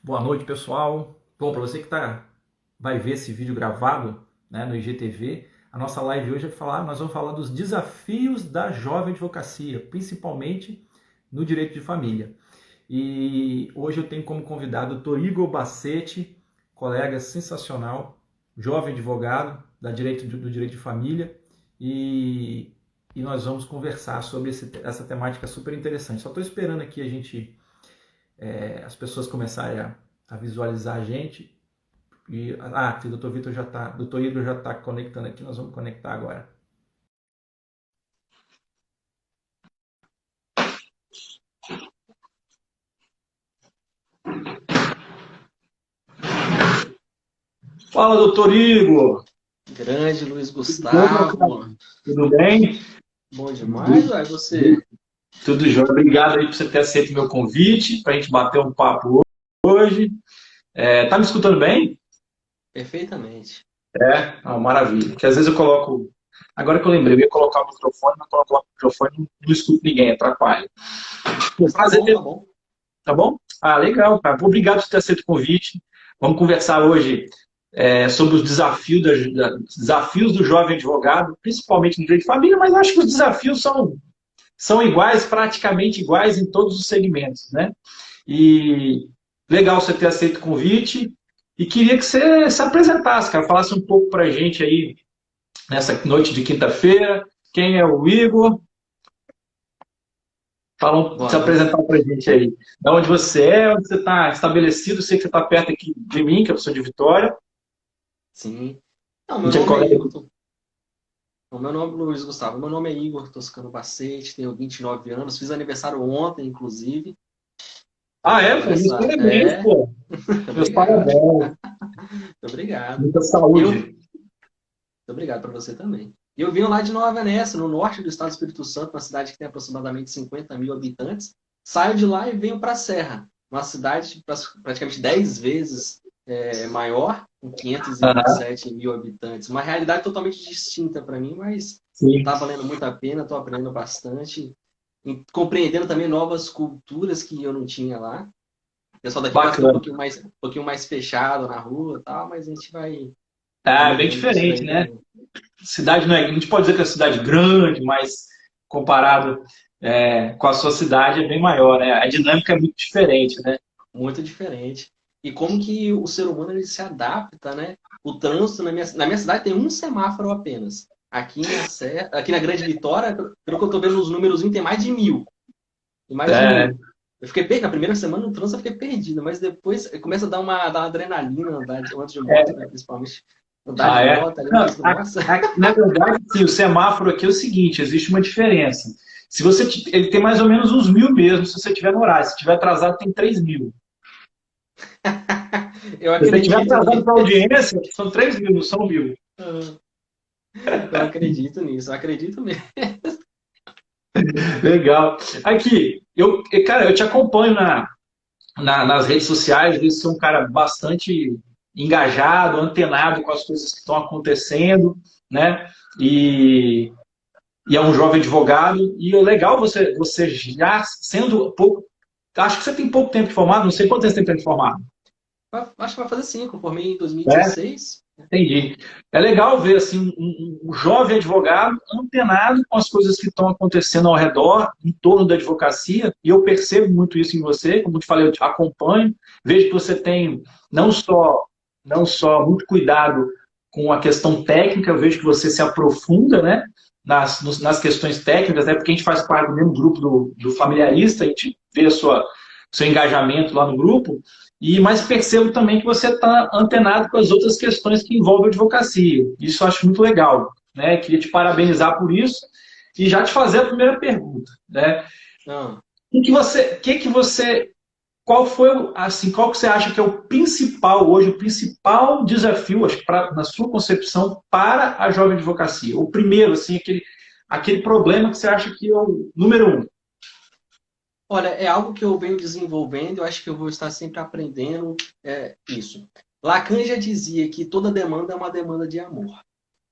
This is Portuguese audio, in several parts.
Boa noite, pessoal. Bom, para você que vai ver esse vídeo gravado, né, no IGTV, a nossa live hoje nós vamos falar dos desafios da jovem advocacia, principalmente no direito de família. E hoje eu tenho como convidado o Dr. Igor Bassetti, colega sensacional, jovem advogado do direito de família, e nós vamos conversar sobre essa temática super interessante. Só estou esperando aqui as pessoas começarem a visualizar a gente. Que o Dr. Vitor já está, Dr. Igor já está conectando aqui, nós vamos conectar agora. Fala, doutor Igor! Grande Luiz Tudo bom, meu cara? Gustavo. Tudo bem? Bom demais, ué, você? Tudo jóia. Obrigado aí por você ter aceito o meu convite, para a gente bater um papo hoje. Tá me escutando bem? Perfeitamente. Maravilha. Porque às vezes eu coloco. Agora que eu lembrei, eu ia colocar o microfone, mas coloco o microfone e não escuto ninguém, atrapalha. Pô, Mas tá prazer bom, tá ter. bom. Tá bom? Legal, cara. Obrigado por ter aceito o convite. Vamos conversar hoje sobre os desafios do jovem advogado, principalmente no direito de família, mas acho que os desafios são iguais, praticamente iguais em todos os segmentos, né? E legal você ter aceito o convite e queria que você se apresentasse, cara, falasse um pouco para a gente aí nessa noite de quinta-feira, quem é o Igor, se Boa noite. apresentar para a gente aí. De onde você é, onde você está estabelecido, sei que você está perto aqui de mim, que eu sou de Vitória. Sim. Não, A meu gente é nome é colega. Igor. Meu nome é Luiz Gustavo. Meu nome é Igor Toscano Bacete, tenho 29 anos. Fiz aniversário ontem, inclusive. Tô É, pegando pô, meus essa. parabéns, pô. Meus Obrigado. parabéns. Obrigado. Muita Eu. saúde. Obrigado para você também. Eu vim lá de Nova Venécia, no norte do estado do Espírito Santo, uma cidade que tem aproximadamente 50 mil habitantes. Saio de lá e venho para a Serra, uma cidade praticamente 10 vezes maior, com Aham, 527 mil habitantes. Uma realidade totalmente distinta para mim, mas sim. está valendo muito a pena, estou aprendendo bastante, e compreendendo também novas culturas que eu não tinha lá. O pessoal daqui parece que é Bacana. um pouquinho mais fechado na rua, e tal, mas a gente vai É bem caminhando nisso diferente, daí né? também. Cidade não é, a gente pode dizer que é uma cidade grande, mas comparado com a sua cidade é bem maior, né? A dinâmica é muito diferente, né? Muito diferente. E como que o ser humano ele se adapta, né? O trânsito na minha cidade tem um semáforo apenas. Aqui na Grande Vitória, pelo que eu estou vendo nos números, tem mais de 1.000. Tem mais de É, 1.000. Eu fiquei perdido. Na primeira semana no trânsito eu fiquei perdido, mas depois começa a dar uma adrenalina antes de moto, né? Principalmente. Andar de é. moto ali, eu Não, fico, nossa. na verdade, sim, o semáforo aqui é o seguinte, existe uma diferença. Se você, ele tem mais ou menos uns 1.000 mesmo, se você tiver no horário. Se tiver atrasado, tem 3.000. Eu Se você estiver acredito atrasado nisso. para a audiência, são 3.000, não são 1.000. Eu acredito nisso, eu acredito mesmo. Legal. Aqui, cara, eu te acompanho nas redes sociais, vejo que você é um cara bastante engajado, antenado com as coisas que estão acontecendo, né? E, e é um jovem advogado, e é legal você já sendo pouco. Acho que você tem pouco tempo de formado, não sei quanto tempo você tem de formado. Acho que vai fazer 5, por mim em Né? 2016. Entendi. É legal ver assim, um jovem advogado antenado com as coisas que estão acontecendo ao redor, em torno da advocacia, e eu percebo muito isso em você, como te falei, eu te acompanho, vejo que você tem não só, não só muito cuidado com a questão técnica, eu vejo que você se aprofunda, né, nas questões técnicas, né, porque a gente faz parte do mesmo grupo do familiarista, a gente vê seu engajamento lá no grupo, mas percebo também que você está antenado com as outras questões que envolvem a advocacia. Isso eu acho muito legal. Né? Queria te parabenizar por isso e já te fazer a primeira pergunta. Né? Não. Qual foi, assim, qual que você acha que é o principal hoje, o principal desafio, acho que na sua concepção, para a jovem advocacia? O primeiro, assim, aquele problema que você acha que é o número um. Olha, é algo que eu venho desenvolvendo, eu acho que eu vou estar sempre aprendendo isso. Lacan já dizia que toda demanda é uma demanda de amor.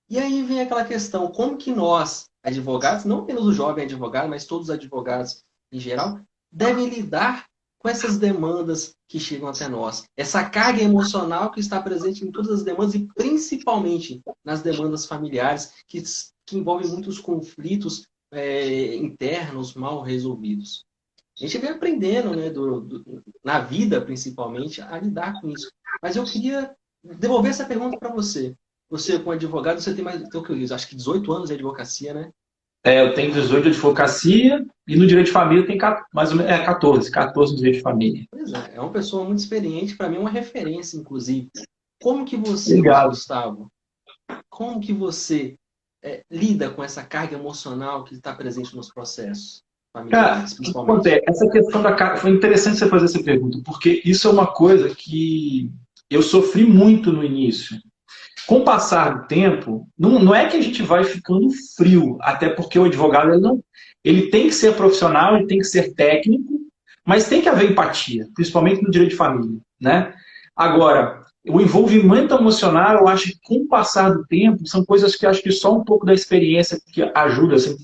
E aí vem aquela questão, como que nós, advogados, não apenas o jovem advogado, mas todos os advogados em geral, devem lidar com essas demandas que chegam até nós. Essa carga emocional que está presente em todas as demandas e principalmente nas demandas familiares, que envolvem muitos conflitos internos mal resolvidos. A gente vem aprendendo, né, na vida, principalmente, a lidar com isso. Mas eu queria devolver essa pergunta para você. Você, como advogado, você tem mais do que eu disse, acho que 18 anos de advocacia, né? Eu tenho 18 de advocacia e no direito de família tem mais ou menos, 14 no direito de família. Pois é uma pessoa muito experiente, para mim é uma referência, inclusive. Como que você, Luiz Obrigado. Gustavo, como que você lida com essa carga emocional que está presente nos processos Cara, familiares, o que principalmente? acontece? Essa questão da carga, foi interessante você fazer essa pergunta, porque isso é uma coisa que eu sofri muito no início. Com o passar do tempo, não é que a gente vai ficando frio, até porque o advogado ele tem que ser profissional, ele tem que ser técnico, mas tem que haver empatia, principalmente no direito de família, né? Agora, o envolvimento emocional, eu acho que com o passar do tempo, são coisas que eu acho que só um pouco da experiência que ajuda, assim,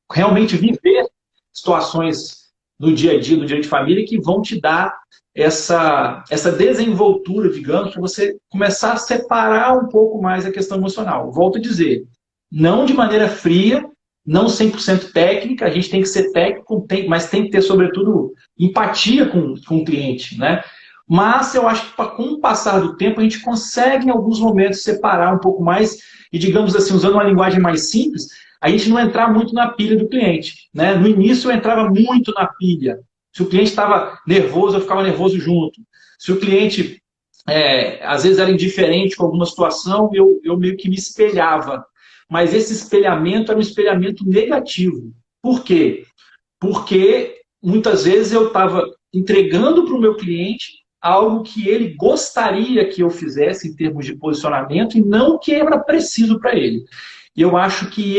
realmente viver situações no dia a dia do direito de família que vão te dar essa desenvoltura, digamos, para você começar a separar um pouco mais a questão emocional. Volto a dizer, não de maneira fria, não 100% técnica, a gente tem que ser técnico, mas tem que ter, sobretudo, empatia com o cliente, né? Mas eu acho que com o passar do tempo a gente consegue, em alguns momentos, separar um pouco mais e, digamos assim, usando uma linguagem mais simples, a gente não entrar muito na pilha do cliente, né? No início eu entrava muito na pilha. Se o cliente estava nervoso, eu ficava nervoso junto. Se o cliente, às vezes, era indiferente com alguma situação, eu meio que me espelhava. Mas esse espelhamento era um espelhamento negativo. Por quê? Porque muitas vezes eu estava entregando para o meu cliente algo que ele gostaria que eu fizesse em termos de posicionamento e não o que era preciso para ele. E eu acho que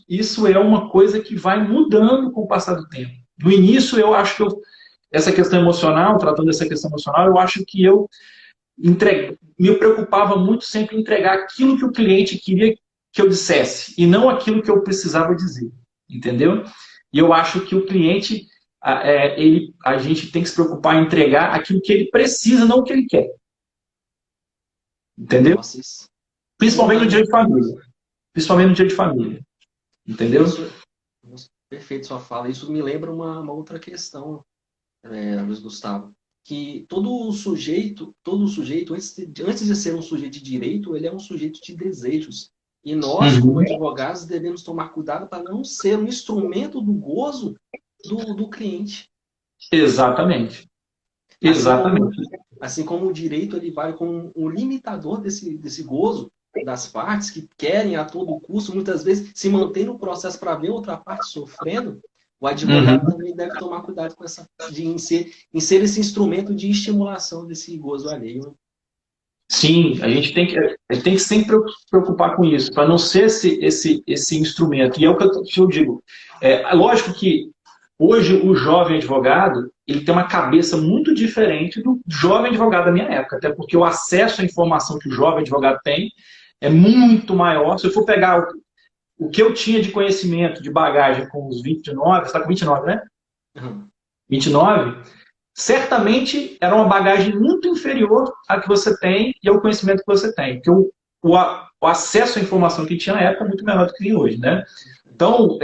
isso é uma coisa que vai mudando com o passar do tempo. No início, eu acho que essa questão emocional, tratando dessa questão emocional, eu acho que eu me preocupava muito sempre em entregar aquilo que o cliente queria que eu dissesse, e não aquilo que eu precisava dizer. Entendeu? E eu acho que o cliente, a gente tem que se preocupar em entregar aquilo que ele precisa, não o que ele quer. Entendeu? Nossa, isso. Principalmente no dia de família. Principalmente no dia de família. Entendeu? Perfeito sua fala. Isso me lembra uma outra questão, Luiz Gustavo, que todo sujeito, antes de ser um sujeito de direito, ele é um sujeito de desejos. E nós, como advogados, devemos tomar cuidado para não ser um instrumento do gozo do cliente. Exatamente. Exatamente. Assim como o direito ele vale como um limitador desse gozo das partes que querem a todo custo, muitas vezes, se manter no processo para ver outra parte sofrendo, o advogado também deve tomar cuidado com em ser esse instrumento de estimulação desse gozo alheio. Sim, a gente tem que sempre preocupar com isso, para não ser esse instrumento. E é o que eu digo. Lógico que hoje o jovem advogado ele tem uma cabeça muito diferente do jovem advogado da minha época, até porque o acesso à informação que o jovem advogado tem é muito maior. Se eu for pegar o que eu tinha de conhecimento, de bagagem com os 29, você está com 29, né? 29, certamente era uma bagagem muito inferior à que você tem e ao conhecimento que você tem. Porque o acesso à informação que tinha na época é muito menor do que tem hoje, né? Então,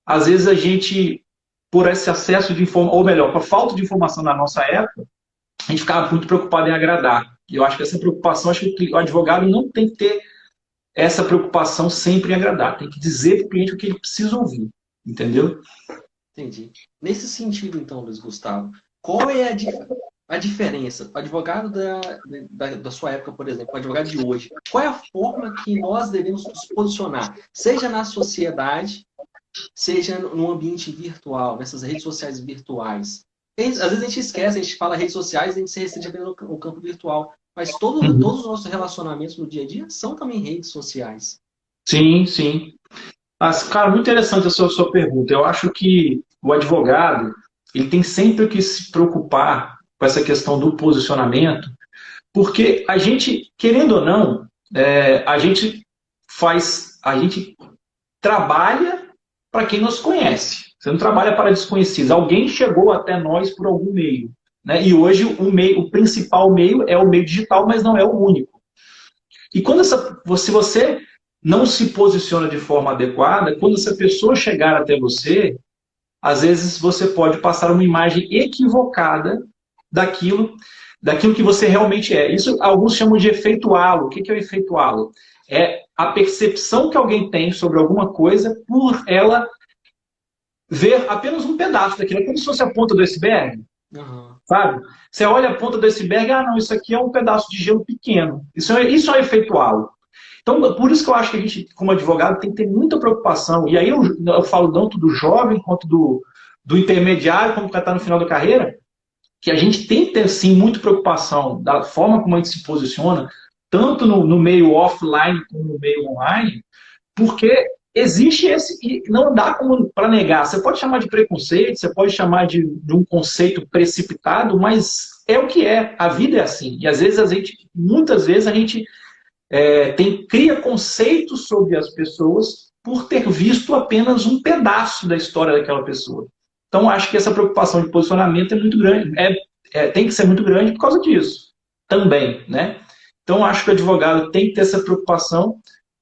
às vezes a gente, por esse acesso de informação, ou melhor, por falta de informação na nossa época, a gente ficava muito preocupado em agradar. E eu acho que essa preocupação, acho que o advogado não tem que ter essa preocupação sempre em agradar. Tem que dizer para o cliente o que ele precisa ouvir. Entendeu? Entendi. Nesse sentido, então, Luiz Gustavo, qual é a diferença? O advogado da sua época, por exemplo, o advogado de hoje, qual é a forma que nós devemos nos posicionar? Seja na sociedade, seja no ambiente virtual, nessas redes sociais virtuais. Às vezes a gente esquece, a gente fala redes sociais, a gente se restringe apenas no campo virtual. Mas todos os nossos relacionamentos no dia a dia são também redes sociais. Sim, sim. Mas, cara, muito interessante a sua pergunta. Eu acho que o advogado ele tem sempre que se preocupar com essa questão do posicionamento, porque a gente, querendo ou não, a gente trabalha para quem nos conhece, Você não trabalha para desconhecidos. Alguém chegou até nós por algum meio. Né? E hoje o principal meio é o meio digital, mas não é o único. E quando se você não se posiciona de forma adequada, quando essa pessoa chegar até você, às vezes você pode passar uma imagem equivocada daquilo, daquilo que você realmente é. Isso alguns chamam de efeito halo. O que é o efeito halo? É a percepção que alguém tem sobre alguma coisa por ela ver apenas um pedaço daquilo. É como se fosse a ponta do iceberg. Uhum. Sabe? Você olha a ponta do iceberg, não, isso aqui é um pedaço de gelo pequeno. Isso é efeito halo. Então, por isso que eu acho que a gente, como advogado, tem que ter muita preocupação. E aí eu falo tanto do jovem quanto do intermediário, como que está no final da carreira, que a gente tem que ter, sim, muita preocupação da forma como a gente se posiciona, tanto no meio offline como no meio online, porque existe esse, e não dá para negar. Você pode chamar de preconceito, você pode chamar de um conceito precipitado, mas é o que é. A vida é assim. E às vezes muitas vezes a gente cria conceitos sobre as pessoas por ter visto apenas um pedaço da história daquela pessoa. Então, acho que essa preocupação de posicionamento é muito grande, tem que ser muito grande por causa disso também, né? Então, acho que o advogado tem que ter essa preocupação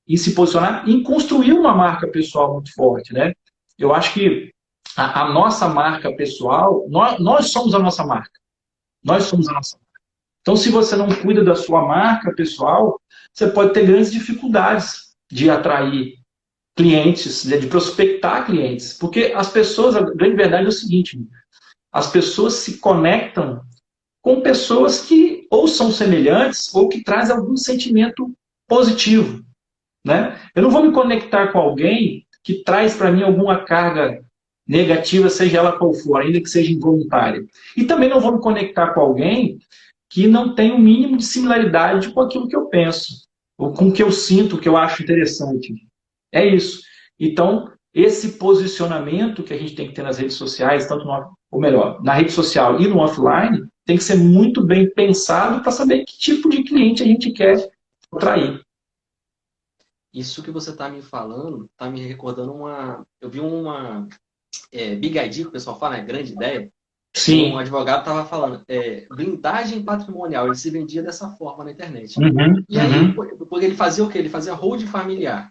em se posicionar, em construir uma marca pessoal muito forte, né? Eu acho que a nossa marca pessoal, nós somos a nossa marca. Nós somos a nossa marca. Então, se você não cuida da sua marca pessoal, você pode ter grandes dificuldades de atrair clientes, de prospectar clientes. Porque as pessoas, a grande verdade é o seguinte, as pessoas se conectam com pessoas que ou são semelhantes ou que trazem algum sentimento positivo. Né? Eu não vou me conectar com alguém que traz para mim alguma carga negativa, seja ela qual for, ainda que seja involuntária. E também não vou me conectar com alguém que não tem o mínimo de similaridade com aquilo que eu penso, ou com o que eu sinto, o que eu acho interessante. É isso. Então, esse posicionamento que a gente tem que ter nas redes sociais, tanto ou melhor, na rede social e no offline, tem que ser muito bem pensado para saber que tipo de cliente a gente quer atrair. Isso que você está me falando, está me recordando Eu vi uma Big Idea, que o pessoal fala, né? Grande ideia. Sim. Um advogado estava falando, blindagem patrimonial, ele se vendia dessa forma na internet. Uhum, E aí, porque ele fazia o quê? Ele fazia hold familiar.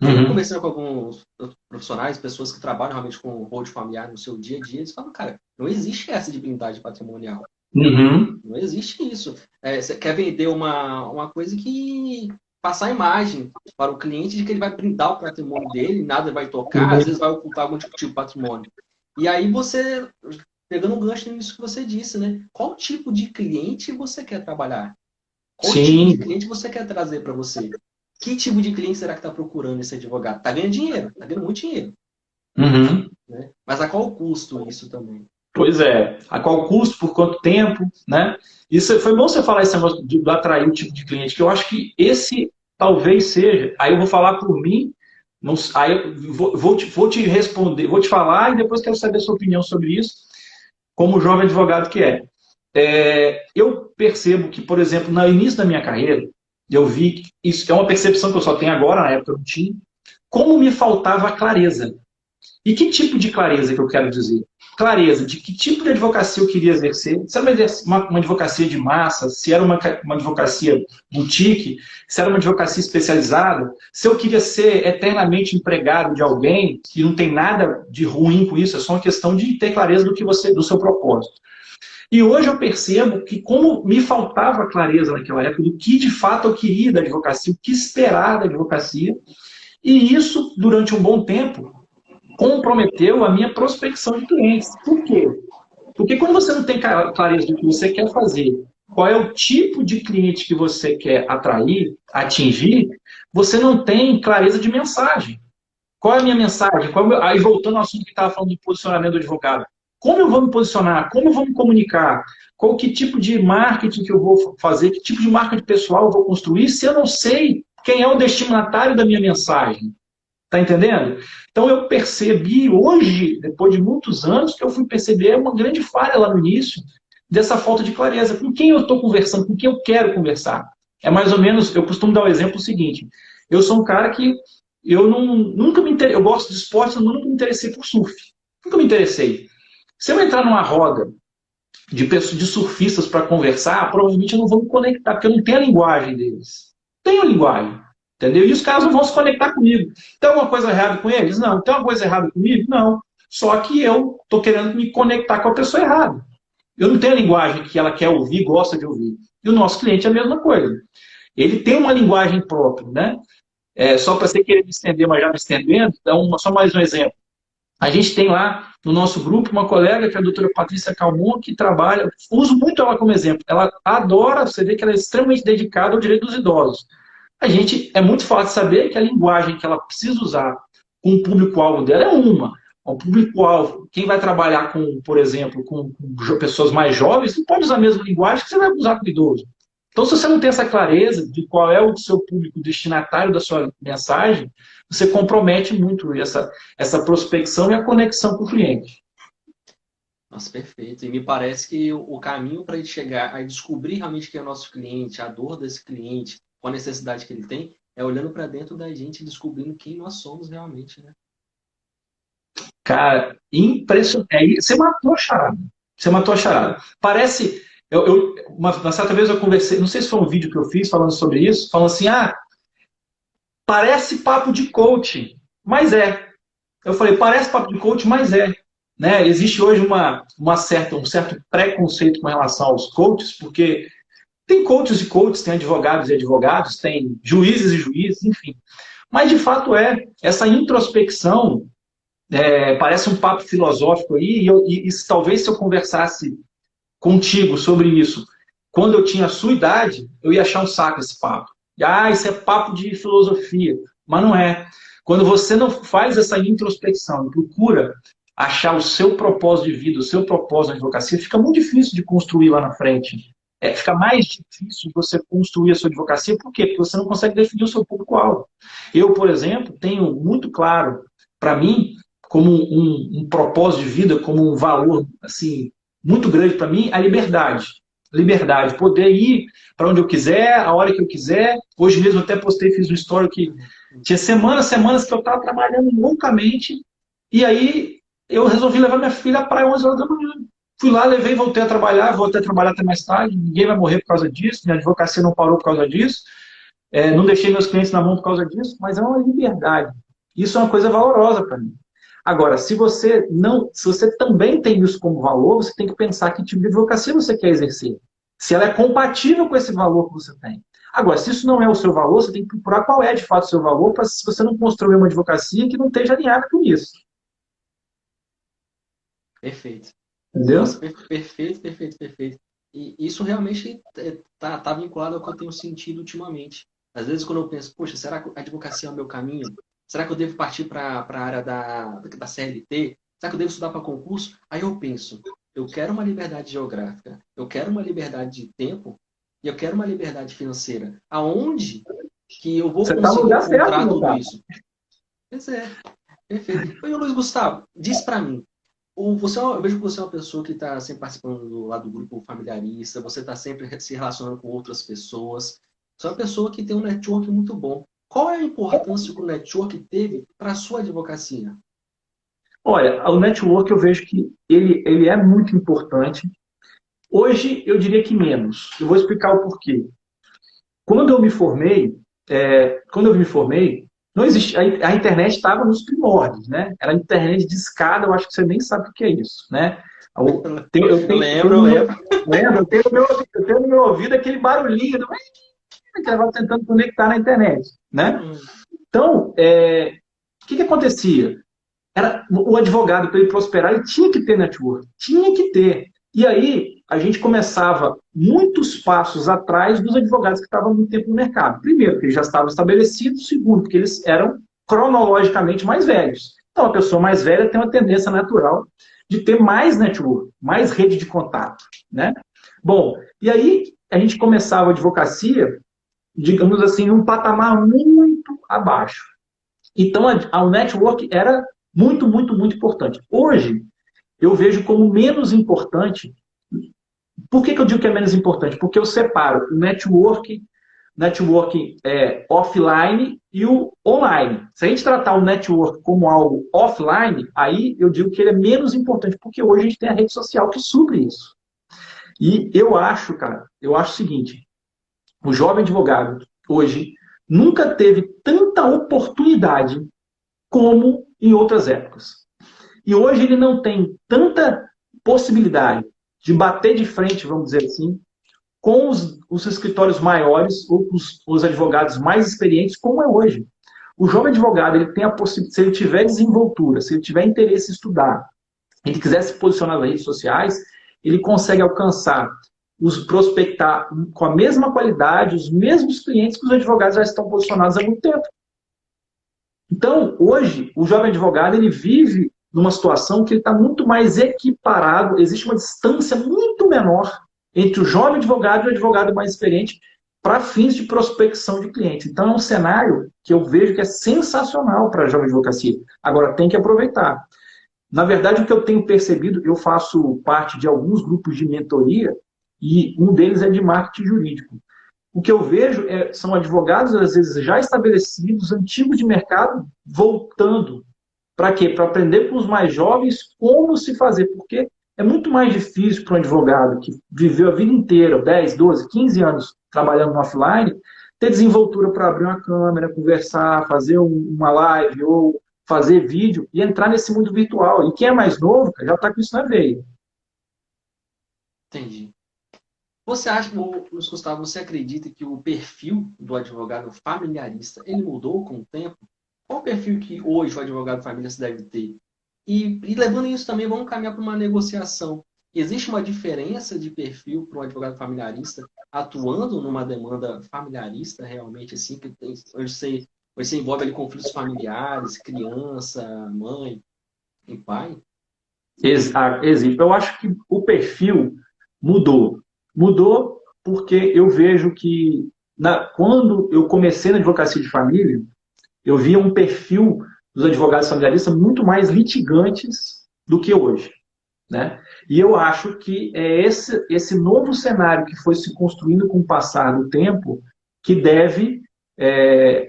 E aí, eu conversando com alguns profissionais, pessoas que trabalham realmente com hold familiar no seu dia a dia, eles falam, cara, não existe essa de blindagem patrimonial. Não existe isso. Você quer vender uma coisa que passar a imagem para o cliente de que ele vai blindar o patrimônio dele, nada vai tocar, às vezes vai ocultar algum tipo de patrimônio. E aí você, pegando um gancho nisso que você disse, né? Qual tipo de cliente você quer trabalhar? Qual tipo de cliente você quer trazer para você? Que tipo de cliente será que está procurando esse advogado? Está ganhando dinheiro, está ganhando muito dinheiro. Né? Mas a qual custo isso também? Pois é. A qual custo, por quanto tempo, né? Isso foi bom você falar esse negócio de atrair o tipo de cliente, que eu acho que esse talvez seja. Aí eu vou falar por mim, aí eu vou te responder, vou te falar e depois quero saber a sua opinião sobre isso, como jovem advogado que é. Eu percebo que, por exemplo, no início da minha carreira, eu vi que isso é uma percepção que eu só tenho agora, na época eu não tinha, como me faltava clareza. E que tipo de clareza que eu quero dizer? Clareza de que tipo de advocacia eu queria exercer. Se era uma advocacia de massa, se era uma advocacia boutique, se era uma advocacia especializada, se eu queria ser eternamente empregado de alguém, e não tem nada de ruim com isso, é só uma questão de ter clareza do seu propósito. E hoje eu percebo que como me faltava clareza naquela época do que de fato eu queria da advocacia, o que esperar da advocacia, e isso, durante um bom tempo, comprometeu a minha prospecção de clientes. Por quê? Porque quando você não tem clareza do que você quer fazer, qual é o tipo de cliente que você quer atrair, atingir, você não tem clareza de mensagem. Qual é a minha mensagem? Aí voltando ao assunto que estava falando do posicionamento do advogado. Como eu vou me posicionar? Como eu vou me comunicar? Que tipo de marketing que eu vou fazer? Que tipo de marketing pessoal eu vou construir se eu não sei quem é o destinatário da minha mensagem? Tá entendendo? Então eu percebi hoje, depois de muitos anos, que eu fui perceber uma grande falha lá no início dessa falta de clareza. Com quem eu estou conversando? Com quem eu quero conversar? É mais ou menos, eu costumo dar o exemplo seguinte. Eu sou um cara que eu gosto de esporte, eu nunca me interessei por surf. Nunca me interessei. Se eu entrar numa roda de pessoas, de surfistas para conversar, provavelmente eu não vou me conectar, porque eu não tenho a linguagem deles. Tenho a linguagem, entendeu? E os caras não vão se conectar comigo. Tem alguma coisa errada com eles? Não. Tem alguma coisa errada comigo? Não. Só que eu estou querendo me conectar com a pessoa errada. Eu não tenho a linguagem que ela quer ouvir, gosta de ouvir. E o nosso cliente é a mesma coisa. Ele tem uma linguagem própria, né? Só para você querer me estender, mas já me estendendo, então, só mais um exemplo. A gente tem lá no nosso grupo uma colega, que é a doutora Patrícia Calmon, que trabalha, uso muito ela como exemplo. Ela adora, você vê que ela é extremamente dedicada ao direito dos idosos. A gente, é muito fácil saber que a linguagem que ela precisa usar com o público-alvo dela é uma. O público-alvo, quem vai trabalhar com, por exemplo, com pessoas mais jovens, não pode usar a mesma linguagem que você vai usar com o idoso. Então, se você não tem essa clareza de qual é o seu público destinatário da sua mensagem, você compromete muito essa prospecção e a conexão com o cliente. Nossa, perfeito. E me parece que o caminho para ele chegar a descobrir realmente quem é o nosso cliente, a dor desse cliente, qual a necessidade que ele tem, é olhando para dentro da gente e descobrindo quem nós somos realmente, né? Cara, impressionante. Você matou a charada. Você matou a charada. Parece. Uma certa vez eu conversei, não sei se foi um vídeo que eu fiz falando sobre isso, falando assim: parece papo de coaching, mas é. Eu falei, parece papo de coaching, mas é. Né? Existe hoje um certo preconceito com relação aos coaches, porque tem coaches e coaches, tem advogados e advogados, tem juízes e juízes, enfim. Mas, de fato, essa introspecção parece um papo filosófico aí, e talvez se eu conversasse contigo sobre isso, quando eu tinha a sua idade, eu ia achar um saco esse papo. Isso é papo de filosofia. Mas não é. Quando você não faz essa introspecção e procura achar o seu propósito de vida, o seu propósito na advocacia, fica muito difícil de construir lá na frente. Fica mais difícil você construir a sua advocacia. Por quê? Porque você não consegue definir o seu público-alvo. Eu, por exemplo, tenho muito claro, para mim, como um propósito de vida, como um valor assim muito grande para mim, a liberdade. Liberdade, poder ir para onde eu quiser, a hora que eu quiser. Hoje mesmo eu até postei, fiz um story que tinha semanas que eu estava trabalhando loucamente, e aí eu resolvi levar minha filha à praia 11 horas da manhã. Fui lá, levei, voltei a trabalhar até mais tarde, ninguém vai morrer por causa disso, minha advocacia não parou por causa disso, não deixei meus clientes na mão por causa disso, mas é uma liberdade. Isso é uma coisa valorosa para mim. Agora, se você também tem isso como valor, você tem que pensar que tipo de advocacia você quer exercer. Se ela é compatível com esse valor que você tem. Agora, se isso não é o seu valor, você tem que procurar qual é de fato o seu valor, para se você não construir uma advocacia que não esteja alinhada com isso. Perfeito. Entendeu? Nossa, perfeito. E isso realmente tá vinculado ao que eu tenho sentido ultimamente. Às vezes, quando eu penso, poxa, será que a advocacia é o meu caminho? Será que eu devo partir para a área da CLT? Será que eu devo estudar para concurso? Aí eu penso, eu quero uma liberdade geográfica, eu quero uma liberdade de tempo e eu quero uma liberdade financeira. Aonde que eu vou conseguir encontrar tudo isso? Pois é, perfeito. E o Luiz Gustavo, diz para mim, eu vejo que você é uma pessoa que está sempre participando lá do grupo familiarista, você está sempre se relacionando com outras pessoas, você é uma pessoa que tem um network muito bom. Qual é a importância que o network teve para a sua advocacia? Olha, o network eu vejo que ele é muito importante. Hoje eu diria que menos. Eu vou explicar o porquê. Quando eu me formei, não existe, a internet estava nos primórdios, né? Era a internet de escada, eu acho que você nem sabe o que é isso, né? Eu lembro. Eu tenho no meu ouvido aquele barulhinho que estava tentando conectar na internet, né? Então, o que acontecia? O advogado, para ele prosperar, ele tinha que ter network, tinha que ter. E aí, a gente começava muitos passos atrás dos advogados que estavam há muito tempo no mercado. Primeiro, porque eles já estavam estabelecidos. Segundo, porque eles eram cronologicamente mais velhos. Então, a pessoa mais velha tem uma tendência natural de ter mais network, mais rede de contato, né? Bom, e aí a gente começava a advocacia, digamos assim, um patamar muito abaixo. Então, o network era muito, muito, muito importante. Hoje, eu vejo como menos importante. Por que eu digo que é menos importante? Porque eu separo o network networking offline e o online. Se a gente tratar o network como algo offline, aí eu digo que ele é menos importante, porque hoje a gente tem a rede social que supre isso. E eu acho, cara, eu acho o seguinte, o jovem advogado hoje nunca teve tanta oportunidade como em outras épocas. E hoje ele não tem tanta possibilidade de bater de frente, vamos dizer assim, com os escritórios maiores ou com os advogados mais experientes, como é hoje. O jovem advogado, ele tem a possibilidade, se ele tiver desenvoltura, se ele tiver interesse em estudar, ele quiser se posicionar nas redes sociais, ele consegue alcançar, prospectar com a mesma qualidade, os mesmos clientes que os advogados já estão posicionados há muito tempo. Então, hoje, o jovem advogado, ele vive numa situação que ele está muito mais equiparado, existe uma distância muito menor entre o jovem advogado e o advogado mais experiente para fins de prospecção de clientes. Então, é um cenário que eu vejo que é sensacional para a jovem advocacia. Agora, tem que aproveitar. Na verdade, o que eu tenho percebido, eu faço parte de alguns grupos de mentoria e um deles é de marketing jurídico. O que eu vejo são advogados, às vezes, já estabelecidos, antigos de mercado, voltando. Para quê? Para aprender com os mais jovens como se fazer. Porque é muito mais difícil para um advogado que viveu a vida inteira, 10, 12, 15 anos trabalhando no offline, ter desenvoltura para abrir uma câmera, conversar, fazer uma live ou fazer vídeo e entrar nesse mundo virtual. E quem é mais novo já está com isso na veia. Entendi. Você acha, Luiz Gustavo, você acredita que o perfil do advogado familiarista, ele mudou com o tempo? Qual o perfil que hoje o advogado familiarista deve ter? E levando isso também, vamos caminhar para uma negociação. Existe uma diferença de perfil para um advogado familiarista atuando numa demanda familiarista realmente assim, que tem, você envolve ali conflitos familiares, criança, mãe e pai? Existe. Eu acho que o perfil mudou. Mudou porque eu vejo que quando eu comecei na advocacia de família, eu via um perfil dos advogados familiaristas muito mais litigantes do que hoje. Né? E eu acho que é esse novo cenário que foi se construindo com o passar do tempo que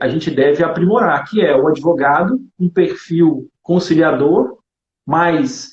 a gente deve aprimorar, que é o advogado, um perfil conciliador, mais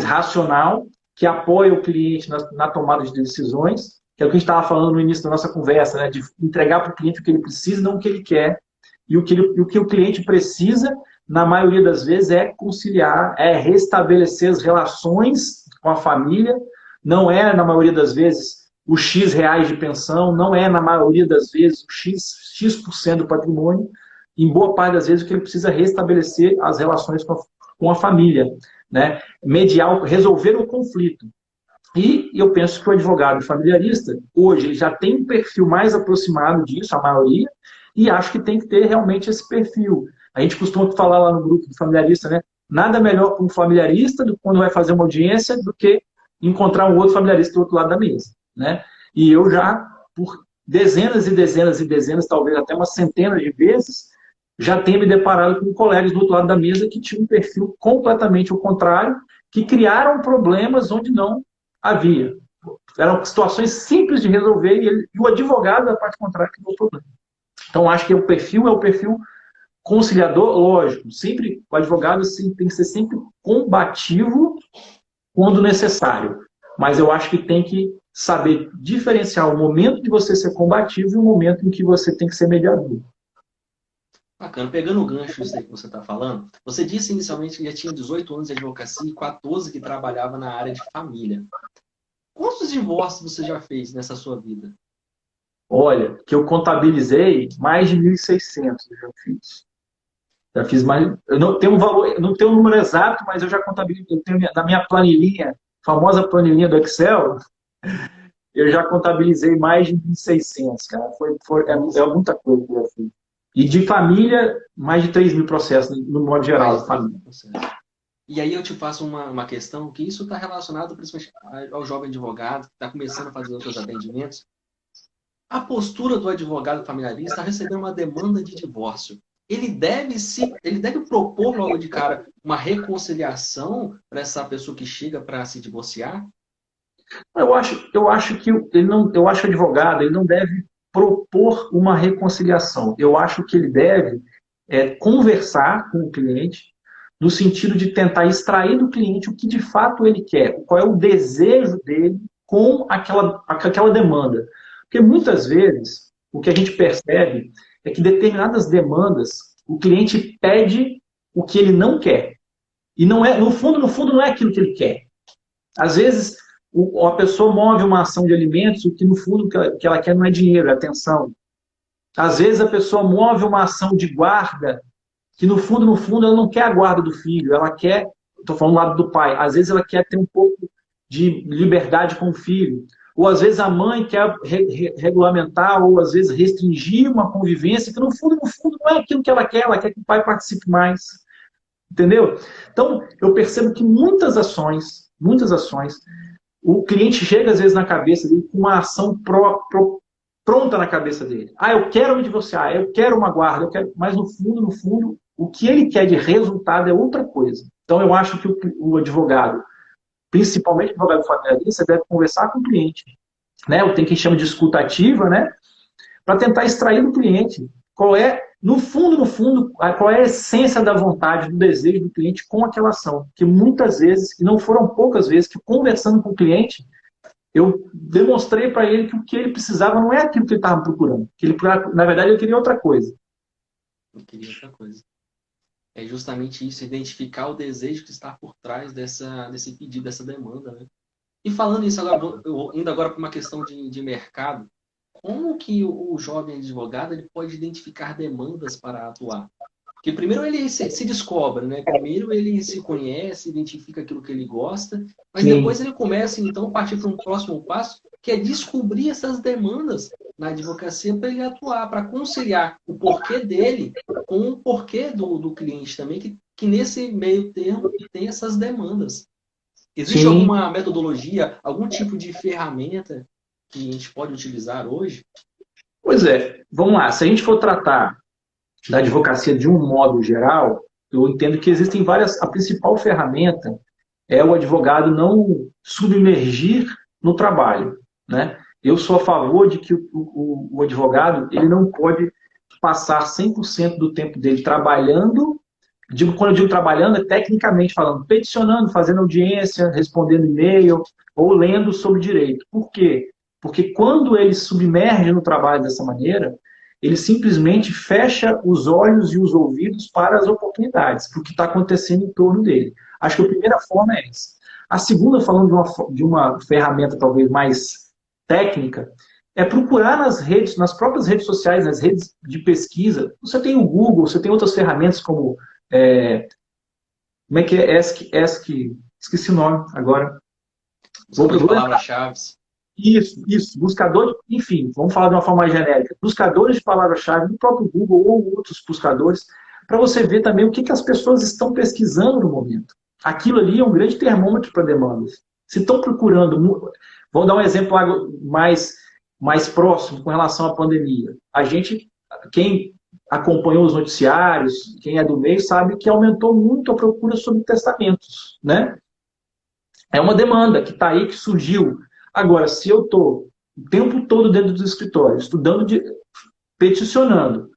racional, que apoia o cliente na tomada de decisões, que é o que a gente estava falando no início da nossa conversa, né? De entregar para o cliente o que ele precisa, não o que ele quer. E o que o cliente precisa, na maioria das vezes, é conciliar, é restabelecer as relações com a família. Não é, na maioria das vezes, o X reais de pensão, não é, na maioria das vezes, o X% do patrimônio. Em boa parte das vezes, o que ele precisa é restabelecer as relações com a família, né? Mediar, resolver o conflito. E eu penso que o advogado familiarista, hoje, ele já tem um perfil mais aproximado disso, a maioria, e acho que tem que ter realmente esse perfil. A gente costuma falar lá no grupo do familiarista, né? Nada melhor para um familiarista quando vai fazer uma audiência do que encontrar um outro familiarista do outro lado da mesa, né? E eu já, por dezenas e dezenas e dezenas, talvez até umas centenas de vezes, já tenho me deparado com colegas do outro lado da mesa que tinham um perfil completamente ao contrário, que criaram problemas onde não havia. Eram situações simples de resolver e o advogado da parte contrária criou o problema. Então, acho que o perfil conciliador, lógico. Sempre, o advogado tem que ser sempre combativo quando necessário. Mas eu acho que tem que saber diferenciar o momento de você ser combativo e o momento em que você tem que ser mediador. Bacana. Pegando o gancho isso aí que você está falando, você disse inicialmente que já tinha 18 anos de advocacia e 14 que trabalhava na área de família. Quantos divórcios você já fez nessa sua vida? Olha, que eu contabilizei mais de 1.600 eu já fiz. Já fiz mais. Eu não tenho um valor, não tenho um número exato, mas eu já contabilizei. Eu tenho na minha planilhinha, famosa planilhinha do Excel, eu já contabilizei mais de 1.600, cara. É muita coisa que eu já fiz. E de família, mais de 3.000 processos, no modo geral. Família. E aí eu te faço uma questão que isso está relacionado principalmente ao jovem advogado que está começando a fazer os seus atendimentos. A postura do advogado familiarista está recebendo uma demanda de divórcio. Ele deve propor logo de cara uma reconciliação para essa pessoa que chega para se divorciar? Eu acho que o advogado ele não deve propor uma reconciliação. Eu acho que ele deve conversar com o cliente no sentido de tentar extrair do cliente o que de fato ele quer, qual é o desejo dele com aquela demanda. Porque muitas vezes o que a gente percebe é que determinadas demandas o cliente pede o que ele não quer. E não é, no fundo, não é aquilo que ele quer. Às vezes, a pessoa move uma ação de alimentos, o que no fundo que ela quer não é dinheiro, é atenção. Às vezes a pessoa move uma ação de guarda, que no fundo, ela não quer a guarda do filho, ela quer, estou falando do lado do pai, às vezes ela quer ter um pouco de liberdade com o filho. Ou às vezes a mãe quer regulamentar, ou às vezes restringir uma convivência, que no fundo, não é aquilo que ela quer que o pai participe mais. Entendeu? Então, eu percebo que muitas ações, o cliente chega às vezes na cabeça dele com uma ação pronta na cabeça dele. Ah, eu quero me divorciar, eu quero uma guarda, mas no fundo, o que ele quer de resultado é outra coisa. Então, eu acho que o advogado, principalmente o advogado familiarista, deve conversar com o cliente. Né? Tem quem chama de escuta ativa, né? Para tentar extrair do cliente qual é, no fundo, qual é a essência da vontade, do desejo do cliente com aquela ação. Que muitas vezes, e não foram poucas vezes, que conversando com o cliente, eu demonstrei para ele que o que ele precisava não é aquilo que ele estava procurando. Na verdade, ele queria outra coisa. Eu queria outra coisa. É justamente isso, identificar o desejo que está por trás desse pedido, dessa demanda, né? E falando isso agora, indo agora para uma questão de mercado, como que o jovem advogado ele pode identificar demandas para atuar? Porque primeiro ele se descobre, né? Primeiro ele se conhece, identifica aquilo que ele gosta, mas depois ele começa, então, a partir para um próximo passo, que é descobrir essas demandas na advocacia para ele atuar, para conciliar o porquê dele com o porquê do cliente também, que nesse meio termo tem essas demandas. Existe alguma metodologia, algum tipo de ferramenta que a gente pode utilizar hoje? Pois é, vamos lá. Se a gente for tratar da advocacia de um modo geral, eu entendo que existem várias. A principal ferramenta é o advogado não submergir no trabalho, né? Eu sou a favor de que o advogado ele não pode passar 100% do tempo dele trabalhando. Quando eu digo trabalhando, é tecnicamente falando, peticionando, fazendo audiência, respondendo e-mail ou lendo sobre direito. Por quê? Porque quando ele submerge no trabalho dessa maneira, ele simplesmente fecha os olhos e os ouvidos para as oportunidades, para o que está acontecendo em torno dele. Acho que a primeira forma é essa. A segunda, falando de uma ferramenta talvez mais técnica, é procurar nas próprias redes sociais, nas redes de pesquisa. Você tem o Google, você tem outras ferramentas como... como é que é? Esqueci o nome agora. Buscador de palavras-chave. Isso. Buscador, enfim, vamos falar de uma forma mais genérica. Buscadores de palavra-chave no próprio Google ou outros buscadores, para você ver também o que as pessoas estão pesquisando no momento. Aquilo ali é um grande termômetro para demandas. Se estão procurando... Vou dar um exemplo mais próximo com relação à pandemia. Quem acompanhou os noticiários, quem é do meio, sabe que aumentou muito a procura sobre testamentos, né? É uma demanda que está aí, que surgiu. Agora, se eu estou o tempo todo dentro do escritório, estudando, peticionando,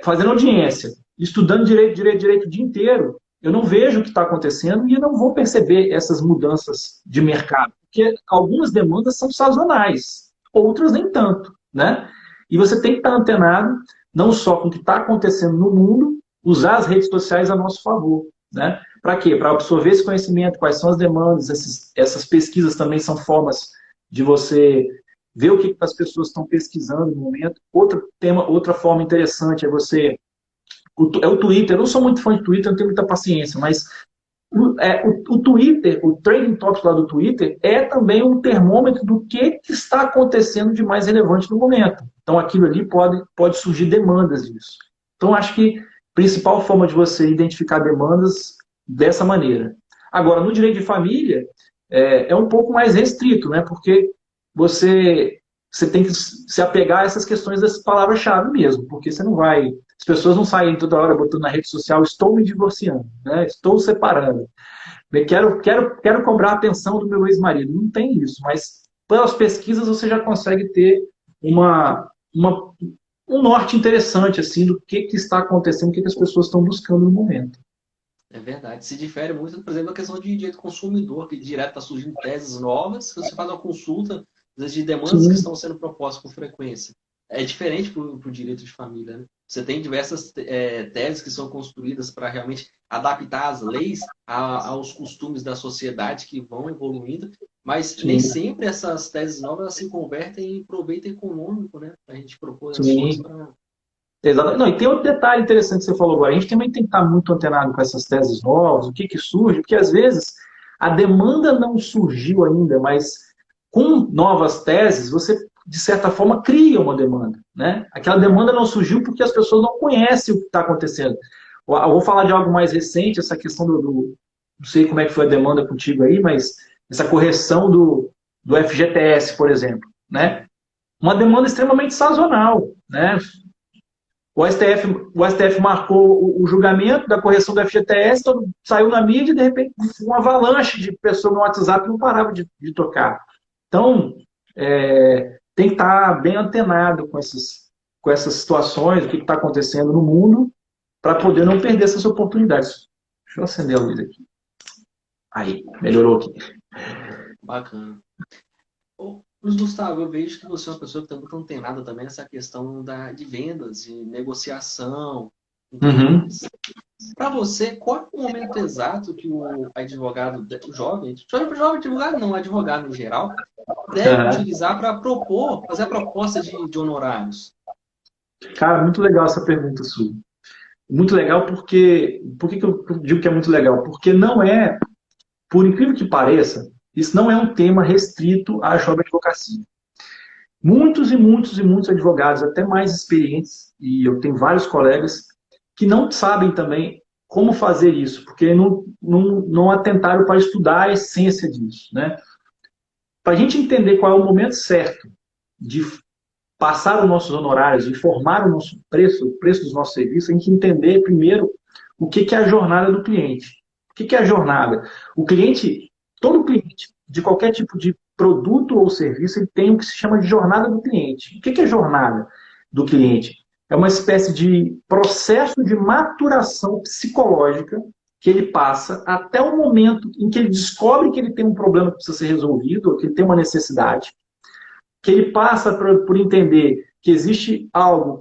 fazendo audiência, estudando direito o dia inteiro, eu não vejo o que está acontecendo e eu não vou perceber essas mudanças de mercado. Porque algumas demandas são sazonais, outras nem tanto, né? E você tem que estar antenado não só com o que está acontecendo no mundo, usar as redes sociais a nosso favor. Né? Para quê? Para absorver esse conhecimento, quais são as demandas, essas pesquisas também são formas de você ver o que as pessoas estão pesquisando no momento. Outra forma interessante é o Twitter. Eu não sou muito fã de Twitter, não tenho muita paciência, mas o Twitter, o Trending Topics lá do Twitter, é também um termômetro do que está acontecendo de mais relevante no momento. Então, aquilo ali pode surgir demandas disso. Então, acho que a principal forma de você identificar demandas dessa maneira. Agora, no direito de família, é um pouco mais restrito, né? Porque você tem que se apegar a essas questões das palavras-chave mesmo, porque você não vai... As pessoas não saem toda hora botando na rede social, estou me divorciando, né? Estou separando. Quero cobrar a pensão do meu ex-marido. Não tem isso, mas pelas pesquisas você já consegue ter uma, um norte interessante assim, do que está acontecendo, o que as pessoas estão buscando no momento. É verdade. Se difere muito, por exemplo, a questão de direito consumidor, que direto está surgindo teses novas, que você faz uma consulta, às vezes, de demandas que Sim, estão sendo propostas com frequência. É diferente para o direito de família, né? Você tem diversas teses que são construídas para realmente adaptar as leis aos costumes da sociedade que vão evoluindo, mas nem sim, sempre essas teses novas se convertem em proveito econômico, né? A gente propor ações sim. para... Exatamente. Não, e tem outro detalhe interessante que você falou agora. A gente também tem que estar muito antenado com essas teses novas, o que surge, porque às vezes a demanda não surgiu ainda, mas com novas teses, você, de certa forma, cria uma demanda. Né? Aquela demanda não surgiu porque as pessoas não conhecem o que está acontecendo. Eu vou falar de algo mais recente, essa questão não sei como é que foi a demanda contigo aí, mas essa correção do FGTS, por exemplo. Né? Uma demanda extremamente sazonal. Né? O STF marcou o julgamento da correção do FGTS, saiu na mídia e, de repente, uma avalanche de pessoas no WhatsApp não parava de tocar. Então, tem que estar bem antenado com essas situações, o que está acontecendo no mundo, para poder não perder essas oportunidades. Deixa eu acender a luz aqui. Aí, melhorou aqui. Bacana. Luiz Gustavo, eu vejo que você é uma pessoa que está muito antenada também nessa questão de vendas, de negociação e tudo Uhum. mais. Para você, qual é o momento exato que o advogado, o jovem advogado não, o advogado em geral, deve Uhum. utilizar para fazer a proposta de honorários? Cara, muito legal essa pergunta sua. Muito legal porque... Por que eu digo que é muito legal? Porque não é, por incrível que pareça, isso não é um tema restrito à jovem advocacia. Muitos e muitos e muitos advogados, até mais experientes, e eu tenho vários colegas, que não sabem também como fazer isso, porque não atentaram para estudar a essência disso. Né? Para a gente entender qual é o momento certo de passar os nossos honorários, de formar o preço dos nossos serviços, a gente entender primeiro o que é a jornada do cliente. O que é a jornada? O cliente, todo cliente, de qualquer tipo de produto ou serviço, ele tem o que se chama de jornada do cliente. O que é jornada do cliente? É uma espécie de processo de maturação psicológica que ele passa até o momento em que ele descobre que ele tem um problema que precisa ser resolvido, ou que ele tem uma necessidade, que ele passa por entender que existe algo,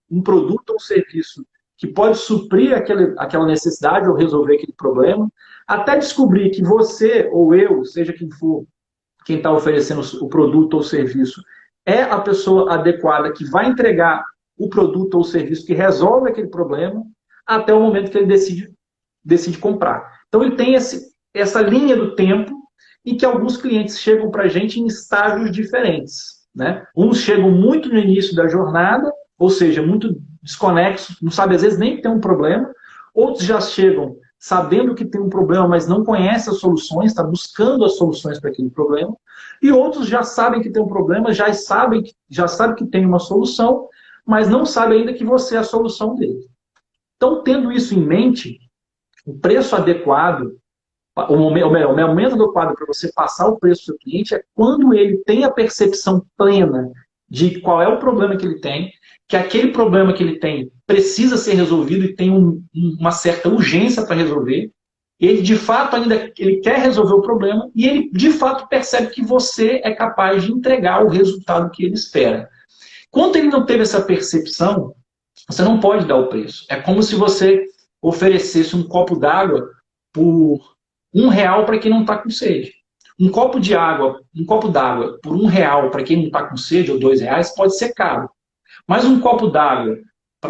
um produto ou um serviço que pode suprir aquela necessidade ou resolver aquele problema, até descobrir que você ou eu, seja quem for, quem está oferecendo o produto ou o serviço, é a pessoa adequada que vai entregar o produto ou o serviço que resolve aquele problema, até o momento que ele decide comprar. Então ele tem essa linha do tempo em que alguns clientes chegam para a gente em estágios diferentes. Né? Uns chegam muito no início da jornada, ou seja, muito desconexos, não sabe às vezes nem que tem um problema. Outros já chegam sabendo que tem um problema, mas não conhecem as soluções, está buscando as soluções para aquele problema. E outros já sabem que tem um problema, já sabem que tem uma solução, mas não sabem ainda que você é a solução dele. Então, tendo isso em mente, o preço adequado, o momento adequado para você passar o preço para o cliente é quando ele tem a percepção plena de qual é o problema que ele tem, que aquele problema que ele tem precisa ser resolvido e tem uma certa urgência para resolver. Ele, de fato, ele quer resolver o problema e ele, de fato, percebe que você é capaz de entregar o resultado que ele espera. Quando ele não teve essa percepção, você não pode dar o preço. É como se você oferecesse um copo d'água por R$ 1 para quem não está com sede. Um copo d'água por R$ 1 para quem não está com sede, ou R$ 2, pode ser caro. Mas um copo d'água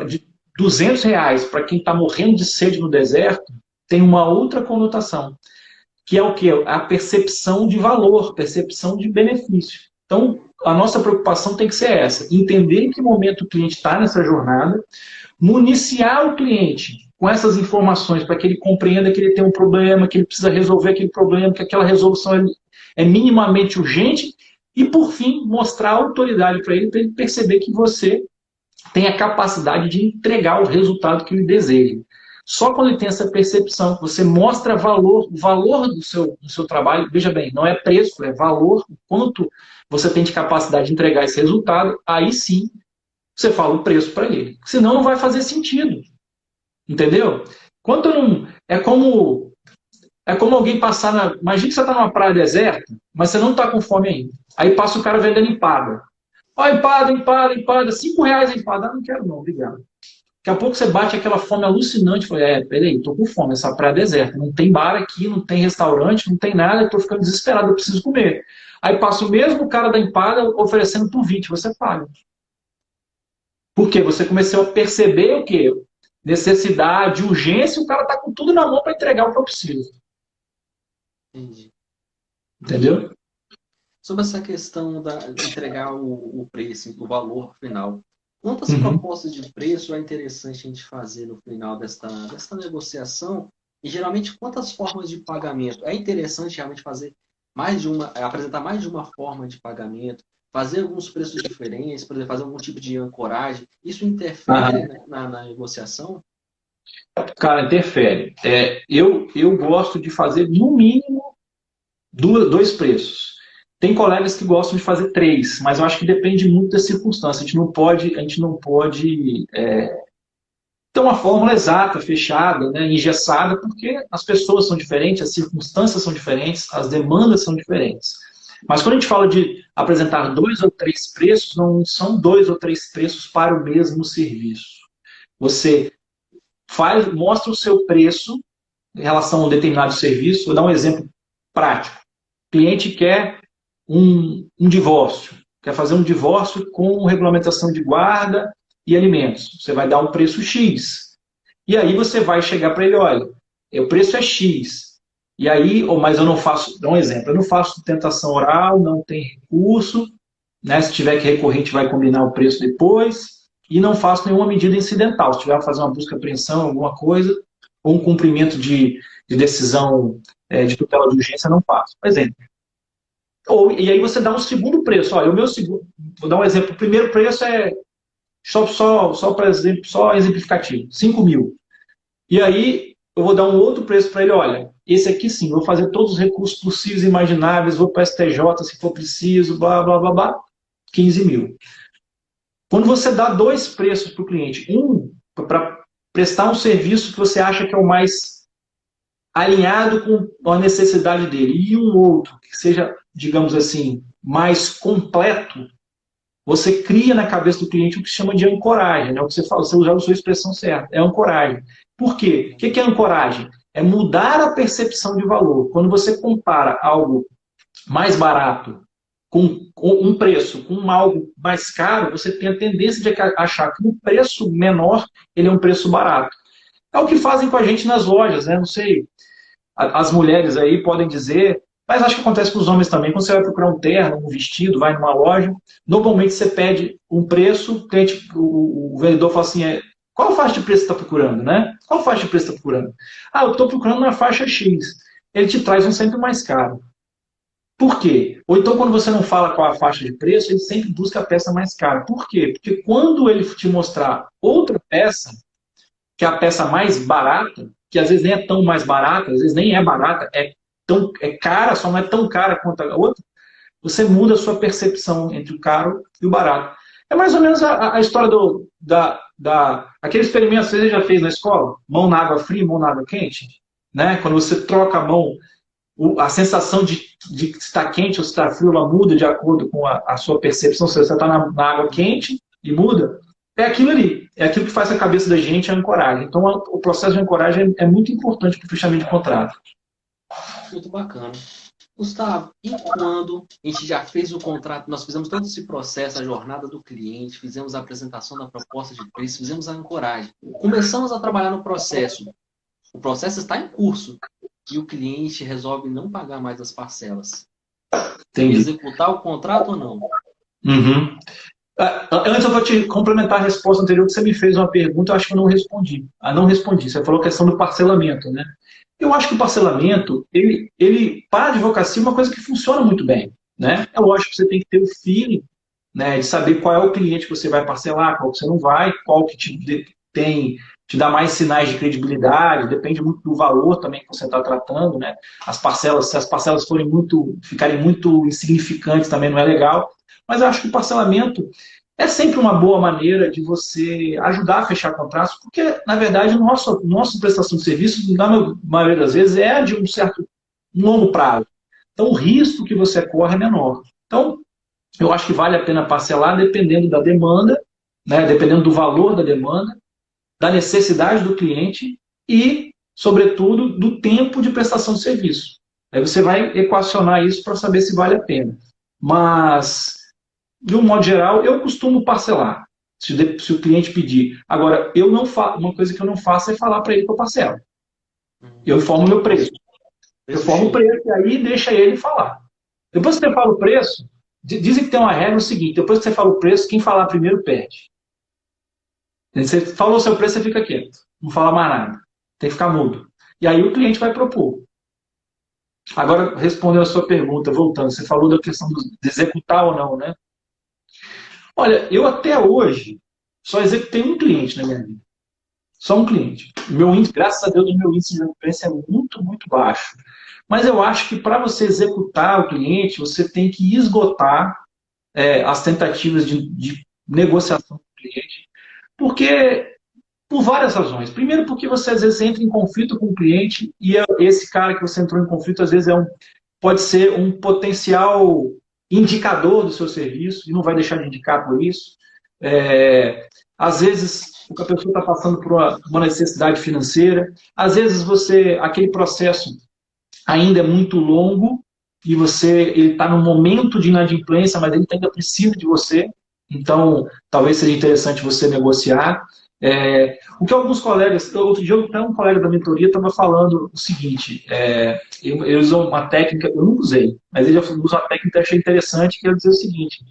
de R$ 200 para quem está morrendo de sede no deserto tem uma outra conotação, que é o quê? A percepção de valor, percepção de benefício. Então, a nossa preocupação tem que ser essa, entender em que momento o cliente está nessa jornada, municiar o cliente com essas informações para que ele compreenda que ele tem um problema, que ele precisa resolver aquele problema, que aquela resolução é minimamente urgente, e, por fim, mostrar a autoridade para ele perceber que você tem a capacidade de entregar o resultado que ele deseja. Só quando ele tem essa percepção, você mostra valor, o valor do seu trabalho, veja bem, não é preço, é valor, o quanto você tem de capacidade de entregar esse resultado, aí sim você fala o preço para ele. Senão não vai fazer sentido. Entendeu? Quanto não. É como alguém passar na. Imagina que você está numa praia deserta, mas você não está com fome ainda. Aí passa o cara vendendo empada. Ó, empada, empada, empada, R$ 5 a empada. Ah, não quero não, obrigado. Daqui a pouco você bate aquela fome alucinante. Fala, peraí, tô com fome, essa praia é deserta. Não tem bar aqui, não tem restaurante, não tem nada, eu tô ficando desesperado, eu preciso comer. Aí passa o mesmo cara da empada oferecendo por 20, você paga. Por quê? Você começou a perceber o quê? Necessidade, urgência, o cara tá com tudo na mão para entregar o que eu preciso. Entendi. Entendeu? Sobre essa questão de entregar o preço, o valor final, quantas propostas de preço é interessante a gente fazer no final desta negociação? E geralmente quantas formas de pagamento? É interessante realmente fazer apresentar mais de uma forma de pagamento, fazer alguns preços diferentes, por exemplo, fazer algum tipo de ancoragem. Isso interfere na negociação? Cara, interfere. Eu gosto de fazer, no mínimo, dois preços. Tem colegas que gostam de fazer três, mas eu acho que depende muito da circunstância. A gente não pode ter uma fórmula exata, fechada, né, engessada, porque as pessoas são diferentes, as circunstâncias são diferentes, as demandas são diferentes. Mas quando a gente fala de apresentar 2 ou 3 preços, não são 2 ou 3 preços para o mesmo serviço. Você mostra o seu preço em relação a um determinado serviço. Vou dar um exemplo prático. O cliente quer um divórcio, quer fazer um divórcio com regulamentação de guarda e alimentos. Você vai dar um preço X. E aí você vai chegar para ele, olha, o preço é X. E aí, mas eu não faço, dá um exemplo, eu não faço tentação oral, não tem recurso, né? Se tiver que recorrer, a gente vai combinar o preço depois, e não faço nenhuma medida incidental. Se tiver que fazer uma busca e apreensão, alguma coisa, ou um cumprimento de decisão de tutela de urgência, não faço. Por exemplo. E aí você dá um segundo preço. Olha, o meu segundo, vou dar um exemplo. O primeiro preço é só exemplificativo, 5 mil. E aí eu vou dar um outro preço para ele, olha, esse aqui sim, vou fazer todos os recursos possíveis e imagináveis, vou para a STJ se for preciso, blá, blá, blá, blá, 15 mil. Quando você dá dois preços para o cliente, um para prestar um serviço que você acha que é o mais alinhado com a necessidade dele, e um outro que seja, digamos assim, mais completo, você cria na cabeça do cliente o que se chama de ancoragem, né? O que você fala, você usou a sua expressão certa, é ancoragem. Por quê? O que é ancoragem? É mudar a percepção de valor. Quando você compara algo mais barato com um preço, com algo mais caro, você tem a tendência de achar que um preço menor ele é um preço barato. É o que fazem com a gente nas lojas, né? Não sei, as mulheres aí podem dizer, mas acho que acontece com os homens também. Quando você vai procurar um terno, um vestido, vai numa loja, normalmente você pede um preço, o vendedor fala assim, qual faixa de preço você está procurando, né? Qual faixa de preço você está procurando? Ah, eu estou procurando na faixa X. Ele te traz um sempre mais caro. Por quê? Ou então, quando você não fala qual a faixa de preço, ele sempre busca a peça mais cara. Por quê? Porque quando ele te mostrar outra peça, que é a peça mais barata, que às vezes nem é tão mais barata, às vezes nem é barata, é cara, só não é tão cara quanto a outra, você muda a sua percepção entre o caro e o barato. É mais ou menos a história aquele experimento que você já fez na escola, mão na água fria, mão na água quente, né? Quando você troca a mão, a sensação de estar quente ou estar frio, ela muda de acordo com a sua percepção. Se você está na água quente e muda, é aquilo ali. É aquilo que faz a cabeça da gente a ancoragem. Então, o processo de ancoragem é muito importante para o fechamento de contrato. Muito bacana. Gustavo, e quando a gente já fez o contrato, nós fizemos todo esse processo, a jornada do cliente, fizemos a apresentação da proposta de preço, fizemos a ancoragem, começamos a trabalhar no processo, o processo está em curso e o cliente resolve não pagar mais as parcelas. Entendi. Executar o contrato ou não? Uhum. Antes eu vou te complementar a resposta anterior, que você me fez uma pergunta, eu acho que eu não respondi. Não respondi. Você falou a questão do parcelamento, né? Eu acho que o parcelamento, ele para a advocacia, é uma coisa que funciona muito bem, né? É lógico que você tem que ter o feeling, né, de saber qual é o cliente que você vai parcelar, qual que você não vai, qual que tem te dá mais sinais de credibilidade, depende muito do valor também que você está tratando, né? As parcelas, se as parcelas ficarem muito insignificantes também não é legal. Mas eu acho que o parcelamento é sempre uma boa maneira de você ajudar a fechar contratos, porque, na verdade, nossa prestação de serviço, na maioria das vezes, é de um certo longo prazo. Então, o risco que você corre é menor. Então, eu acho que vale a pena parcelar dependendo da demanda, né, dependendo do valor da demanda, da necessidade do cliente e, sobretudo, do tempo de prestação de serviço. Aí você vai equacionar isso para saber se vale a pena. Mas, de um modo geral, eu costumo parcelar, se o cliente pedir. Agora, eu não uma coisa que eu não faço é falar para ele que eu parcelo. Eu informo o meu preço. Eu formo o preço e aí deixa ele falar. Depois que você fala o preço, dizem que tem uma regra seguinte: depois que você fala o preço, quem falar primeiro perde. Você falou o seu preço, você fica quieto. Não fala mais nada. Tem que ficar mudo. E aí o cliente vai propor. Agora, respondendo a sua pergunta, voltando, você falou da questão de executar ou não, né? Olha, eu até hoje só executei um cliente na minha vida. Só um cliente. Meu índice, graças a Deus, o meu índice de inadimplência é muito, muito baixo. Mas eu acho que para você executar o cliente, você tem que esgotar as tentativas de negociação com o cliente, porque por várias razões. Primeiro, porque você às vezes entra em conflito com o cliente e esse cara que você entrou em conflito às vezes pode ser um potencial indicador do seu serviço e não vai deixar de indicar por isso. Às vezes a pessoa está passando por uma necessidade financeira, às vezes aquele processo ainda é muito longo e ele está num momento de inadimplência, mas ele ainda precisa de você, então talvez seja interessante você negociar. O que alguns colegas, outro dia até um colega da mentoria estava falando o seguinte, ele usou uma técnica, eu não usei, mas ele usou uma técnica que eu achei interessante, que é dizer o seguinte,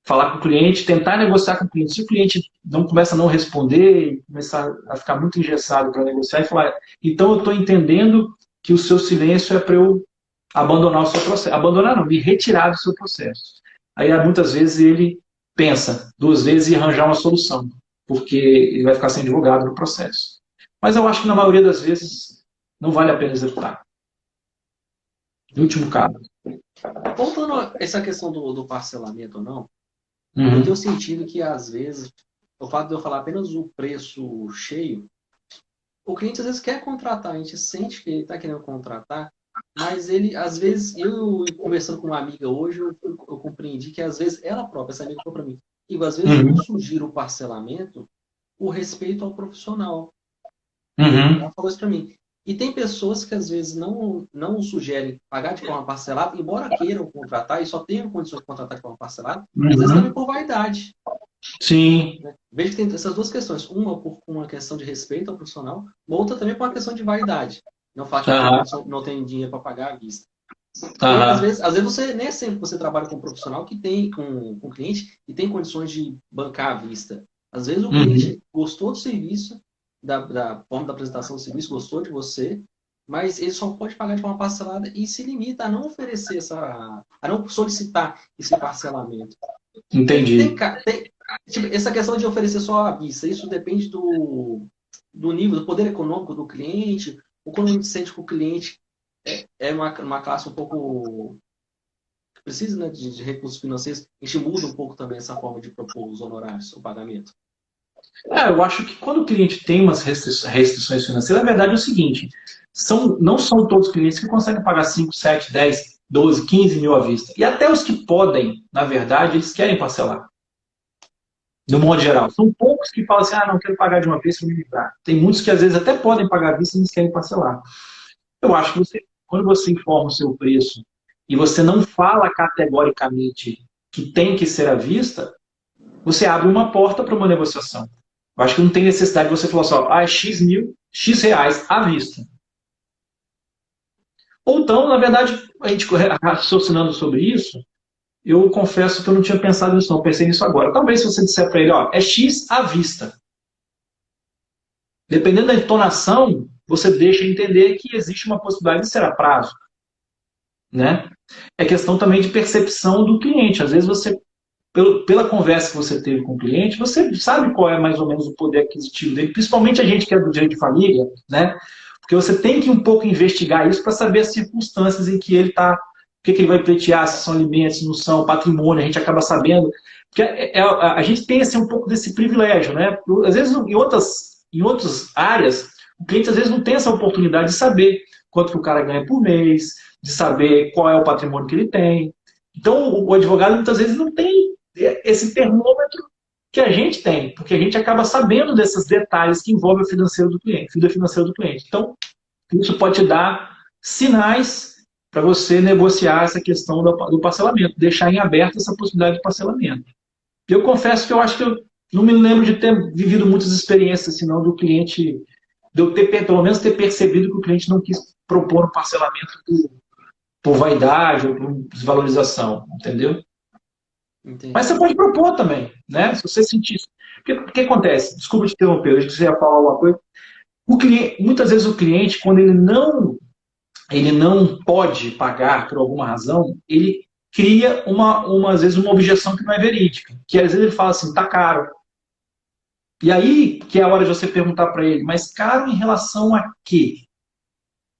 falar com o cliente, tentar negociar com o cliente. Se o cliente começa a não responder, começar a ficar muito engessado para negociar, e falar, então eu estou entendendo que o seu silêncio é para eu abandonar o seu processo. Abandonar não, me retirar do seu processo. Aí muitas vezes ele pensa duas vezes em arranjar uma solução, porque ele vai ficar sem advogado no processo. Mas eu acho que na maioria das vezes não vale a pena executar. No último caso. Voltando a essa questão do parcelamento ou não, eu tenho sentido que, às vezes, o fato de eu falar apenas o preço cheio, o cliente às vezes quer contratar, a gente sente que ele está querendo contratar, mas ele, às vezes, eu conversando com uma amiga hoje, eu compreendi que, às vezes, ela própria, essa amiga falou para mim, e às vezes eu sugiro o parcelamento por respeito ao profissional. Ela falou isso para mim. E tem pessoas que às vezes não sugerem pagar de forma parcelada, embora queiram contratar e só tenham condições de contratar de forma parcelada, às vezes também por vaidade. Sim. Né? Vejo que tem essas duas questões. Uma por uma questão de respeito ao profissional, outra também por uma questão de vaidade. Não faz que a pessoa não tem dinheiro para pagar à vista. E, às vezes você nem é sempre você trabalha com um profissional que tem, com um cliente que tem condições de bancar à vista. Às vezes o cliente gostou do serviço, da forma da apresentação do serviço, gostou de você, mas ele só pode pagar de forma parcelada e se limita a não oferecer a não solicitar esse parcelamento. Entendi. Tipo, essa questão de oferecer só à vista, isso depende do nível, do poder econômico do cliente, ou quando a gente sente que o cliente é uma classe um pouco que precisa, né, de recursos financeiros, a gente muda um pouco também essa forma de propor os honorários, o pagamento. Eu acho que quando o cliente tem umas restrições financeiras, a verdade é o seguinte, não são todos os clientes que conseguem pagar 5, 7, 10, 12, 15 mil à vista. E até os que podem, na verdade, eles querem parcelar. No modo geral. São poucos que falam assim, não quero pagar de uma vez para me livrar. Tem muitos que às vezes até podem pagar à vista e eles querem parcelar. Eu acho que quando você informa o seu preço e você não fala categoricamente que tem que ser à vista, você abre uma porta para uma negociação. Eu acho que não tem necessidade de você falar só, é X mil, X reais à vista. Ou então, na verdade, a gente raciocinando sobre isso, eu confesso que eu não tinha pensado nisso, não. Pensei nisso agora. Talvez se você disser para ele, é X à vista. Dependendo da entonação, você deixa entender que existe uma possibilidade de ser a prazo. Né? É questão também de percepção do cliente. Às vezes você pela conversa que você teve com o cliente, você sabe qual é mais ou menos o poder aquisitivo dele, principalmente a gente que é do direito de família, né? Porque você tem que um pouco investigar isso para saber as circunstâncias em que ele está, o que, que ele vai pleitear, se são alimentos, se não são, patrimônio, a gente acaba sabendo. Porque a gente tem assim, um pouco desse privilégio, né? Às vezes, em outras áreas, o cliente às vezes não tem essa oportunidade de saber quanto que o cara ganha por mês, de saber qual é o patrimônio que ele tem. Então, o advogado muitas vezes não tem esse termômetro que a gente tem, porque a gente acaba sabendo desses detalhes que envolvem o financeiro do cliente, vida financeira do cliente. Então, isso pode te dar sinais para você negociar essa questão do parcelamento, deixar em aberto essa possibilidade de parcelamento. Eu confesso que eu acho que eu não me lembro de ter vivido muitas experiências, senão do cliente, de eu ter, pelo menos ter percebido que o cliente não quis propor um parcelamento por vaidade ou por desvalorização, entendeu? Entendi. Mas você pode propor também, né? Se você sentir isso. O que acontece? Desculpa te interromper, eu acho que você ia falar alguma coisa. Muitas vezes o cliente, quando ele não pode pagar por alguma razão, ele cria às vezes uma objeção que não é verídica. Que às vezes ele fala assim, tá caro. E aí que é a hora de você perguntar para ele, mas caro em relação a quê?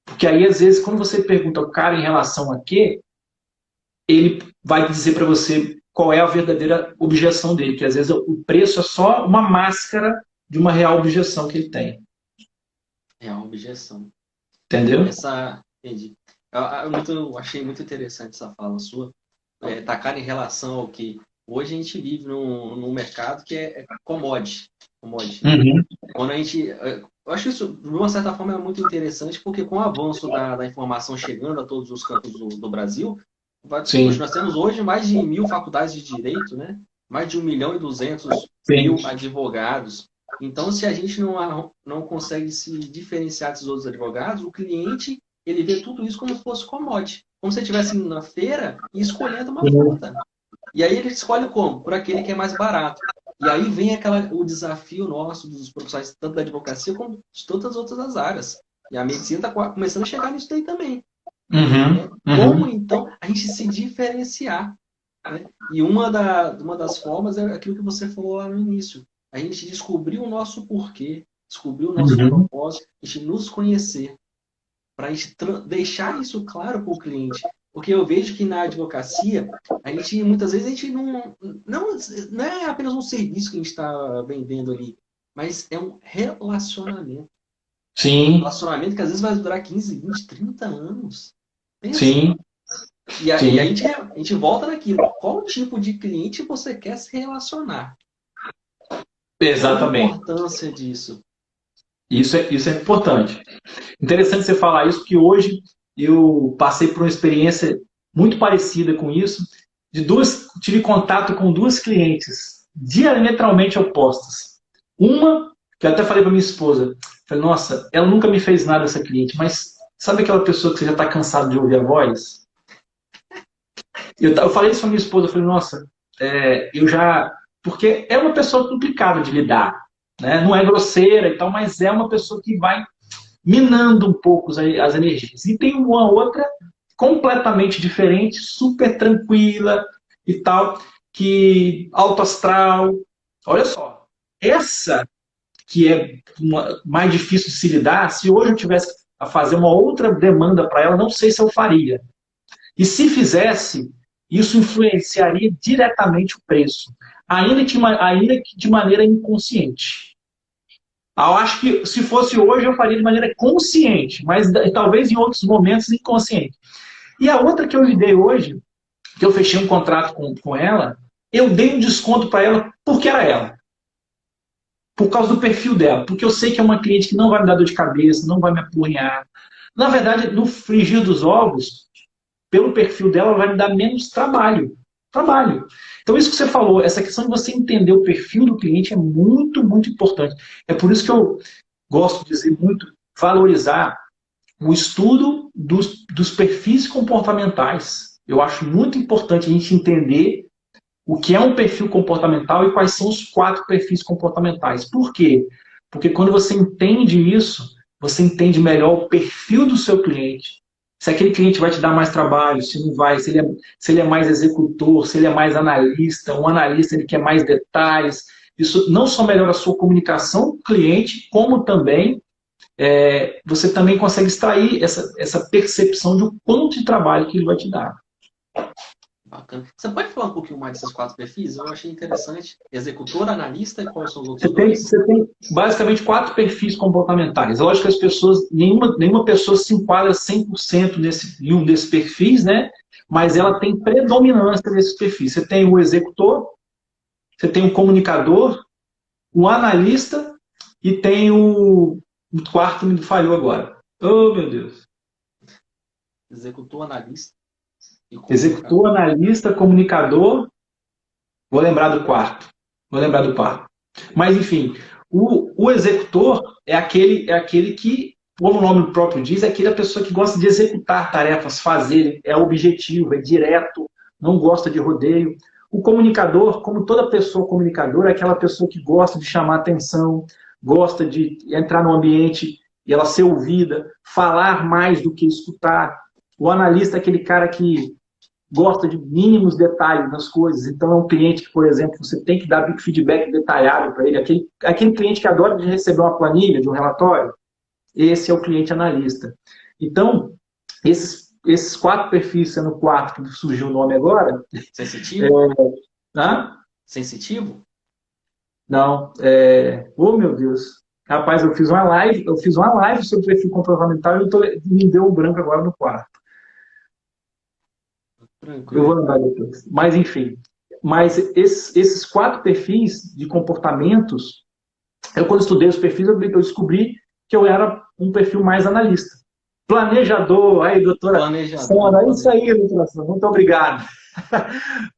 Porque aí às vezes quando você pergunta caro em relação a quê, ele vai dizer para você qual é a verdadeira objeção dele, que às vezes o preço é só uma máscara de uma real objeção que ele tem. É uma objeção. Entendeu? Entendi. Eu achei muito interessante essa fala sua. Tacar em relação ao que hoje a gente vive num mercado que é commodity. Uhum. Quando a gente, eu acho que isso, de uma certa forma, é muito interessante, porque com o avanço da informação chegando a todos os campos do Brasil, Sim. nós temos hoje mais de 1.000 faculdades de direito, né? Mais de 1.200.000 Sim. advogados. Então, se a gente não consegue se diferenciar dos outros advogados, o cliente ele vê tudo isso como se fosse commodity. Como se ele estivesse indo na feira e escolhendo uma fruta. E aí ele escolhe como? Por aquele que é mais barato. E aí vem o desafio nosso dos profissionais, tanto da advocacia como de todas as outras áreas. E a medicina está começando a chegar nisso daí também. Como, então, a gente se diferenciar? Né? E uma das formas é aquilo que você falou lá no início. A gente descobrir o nosso porquê, descobrir o nosso propósito, a gente nos conhecer. Para a gente deixar isso claro para o cliente. Porque eu vejo que na advocacia, muitas vezes a gente não é apenas um serviço que a gente está vendendo ali, mas é um relacionamento. Sim. Um relacionamento que às vezes vai durar 15, 20, 30 anos. Pensa. Sim. E aí a gente volta naquilo. Qual tipo de cliente você quer se relacionar? Exatamente. Qual a importância disso? Isso é importante. Interessante você falar isso, porque hoje eu passei por uma experiência muito parecida com isso. Tive contato com duas clientes diametralmente opostas. Uma, que eu até falei para minha esposa, falei, nossa, ela nunca me fez nada, essa cliente, mas sabe aquela pessoa que você já está cansado de ouvir a voz? Eu falei isso para minha esposa, eu falei, nossa, porque é uma pessoa complicada de lidar, né? Não é grosseira e tal, mas é uma pessoa que vai minando um pouco as energias. E tem uma outra completamente diferente, super tranquila e tal, que alto astral. Olha só, essa que é mais difícil de se lidar, se hoje eu tivesse a fazer uma outra demanda para ela, não sei se eu faria. E se fizesse, isso influenciaria diretamente o preço, ainda que de maneira inconsciente. Eu acho que se fosse hoje eu faria de maneira consciente, mas talvez em outros momentos inconsciente. E a outra que eu lidei hoje, que eu fechei um contrato com ela, eu dei um desconto para ela porque era ela. Por causa do perfil dela. Porque eu sei que é uma cliente que não vai me dar dor de cabeça, não vai me apurrinhar. Na verdade, no frigir dos ovos, pelo perfil dela, ela vai me dar menos trabalho. Então, isso que você falou, essa questão de você entender o perfil do cliente é muito, muito importante. É por isso que eu gosto de dizer muito, valorizar o estudo dos perfis comportamentais. Eu acho muito importante a gente entender o que é um perfil comportamental e quais são os 4 perfis comportamentais. Por quê? Porque quando você entende isso, você entende melhor o perfil do seu cliente, Se aquele cliente vai te dar mais trabalho, se não vai, se ele é mais executor, se ele é mais analista, um analista ele quer mais detalhes. Isso não só melhora a sua comunicação com o cliente, como também você também consegue extrair essa percepção de um quanto de trabalho que ele vai te dar. Bacana. Você pode falar um pouquinho mais desses 4 perfis? Eu achei interessante. Executor, analista e quais são os outros dois? Você tem basicamente 4 perfis comportamentais. Lógico que as pessoas, nenhuma pessoa se enquadra 100% em um desses perfis, né? Mas ela tem predominância nesses perfis. Você tem o executor, você tem o comunicador, o analista e tem o quarto me falhou agora. Oh, meu Deus. Executor, analista e comunicador. Executor, analista, comunicador. Vou lembrar do quarto. Mas, enfim, o executor é aquele que, como o nome próprio diz, é aquela pessoa que gosta de executar tarefas, fazer, é objetivo, é direto, não gosta de rodeio. O comunicador, como toda pessoa comunicadora, é aquela pessoa que gosta de chamar atenção, gosta de entrar no ambiente e ela ser ouvida, falar mais do que escutar. O analista é aquele cara que gosta de mínimos detalhes nas coisas. Então, é um cliente que, por exemplo, você tem que dar feedback detalhado para ele. Aquele cliente que adora de receber uma planilha de um relatório, esse é o cliente analista. Então, esses 4 perfis, sendo o 4 que surgiu o nome agora... Sensitivo? Hã? Sensitivo? Não. Oh, meu Deus. Rapaz, eu fiz uma live sobre perfil comportamental e me deu um branco agora no quarto. Tranquilo. Eu vou lembrar depois. Mas, enfim. Mas esses 4 perfis de comportamentos, quando estudei os perfis, eu descobri que eu era um perfil mais analista. Planejador. Aí, doutora Sandra, é isso aí, doutora Sandra. Muito obrigado.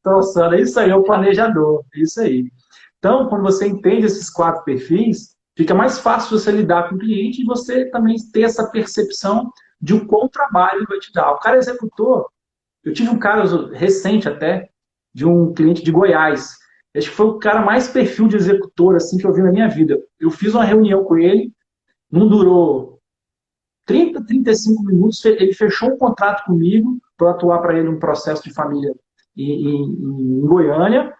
Doutora Sandra, é isso aí, é o planejador. É isso aí. Então, quando você entende esses 4 perfis, fica mais fácil você lidar com o cliente e você também ter essa percepção de o quão trabalho ele vai te dar. O cara executor, eu tive um caso recente até, de um cliente de Goiás. Acho que foi o cara mais perfil de executor assim, que eu vi na minha vida. Eu fiz uma reunião com ele, não durou 30, 35 minutos, ele fechou um contrato comigo para atuar para ele um processo de família em Goiânia,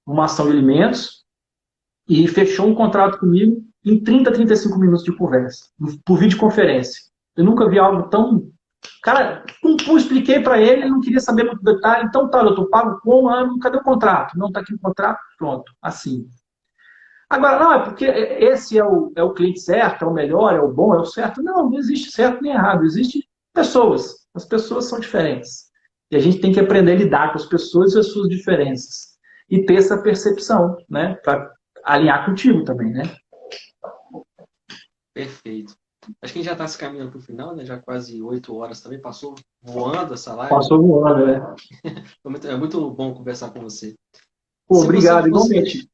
uma ação de alimentos, e fechou um contrato comigo em 30, 35 minutos de conversa, por videoconferência. Eu nunca vi algo tão... Cara, eu expliquei para ele, ele não queria saber muito detalhe, então tá, eu tô pago como? Cadê o contrato? Não, tá aqui o contrato, pronto, assim. Agora, não, é porque esse é o cliente certo, é o melhor, é o bom, é o certo. Não existe certo nem errado, existem pessoas. As pessoas são diferentes. E a gente tem que aprender a lidar com as pessoas e as suas diferenças. E ter essa percepção, né? Para alinhar contigo também, né? Perfeito. Acho que a gente já está se caminhando para o final, né? Já quase 8 horas também. Passou voando essa live. Passou voando, né? É muito bom conversar com você. Pô, obrigado, igualmente.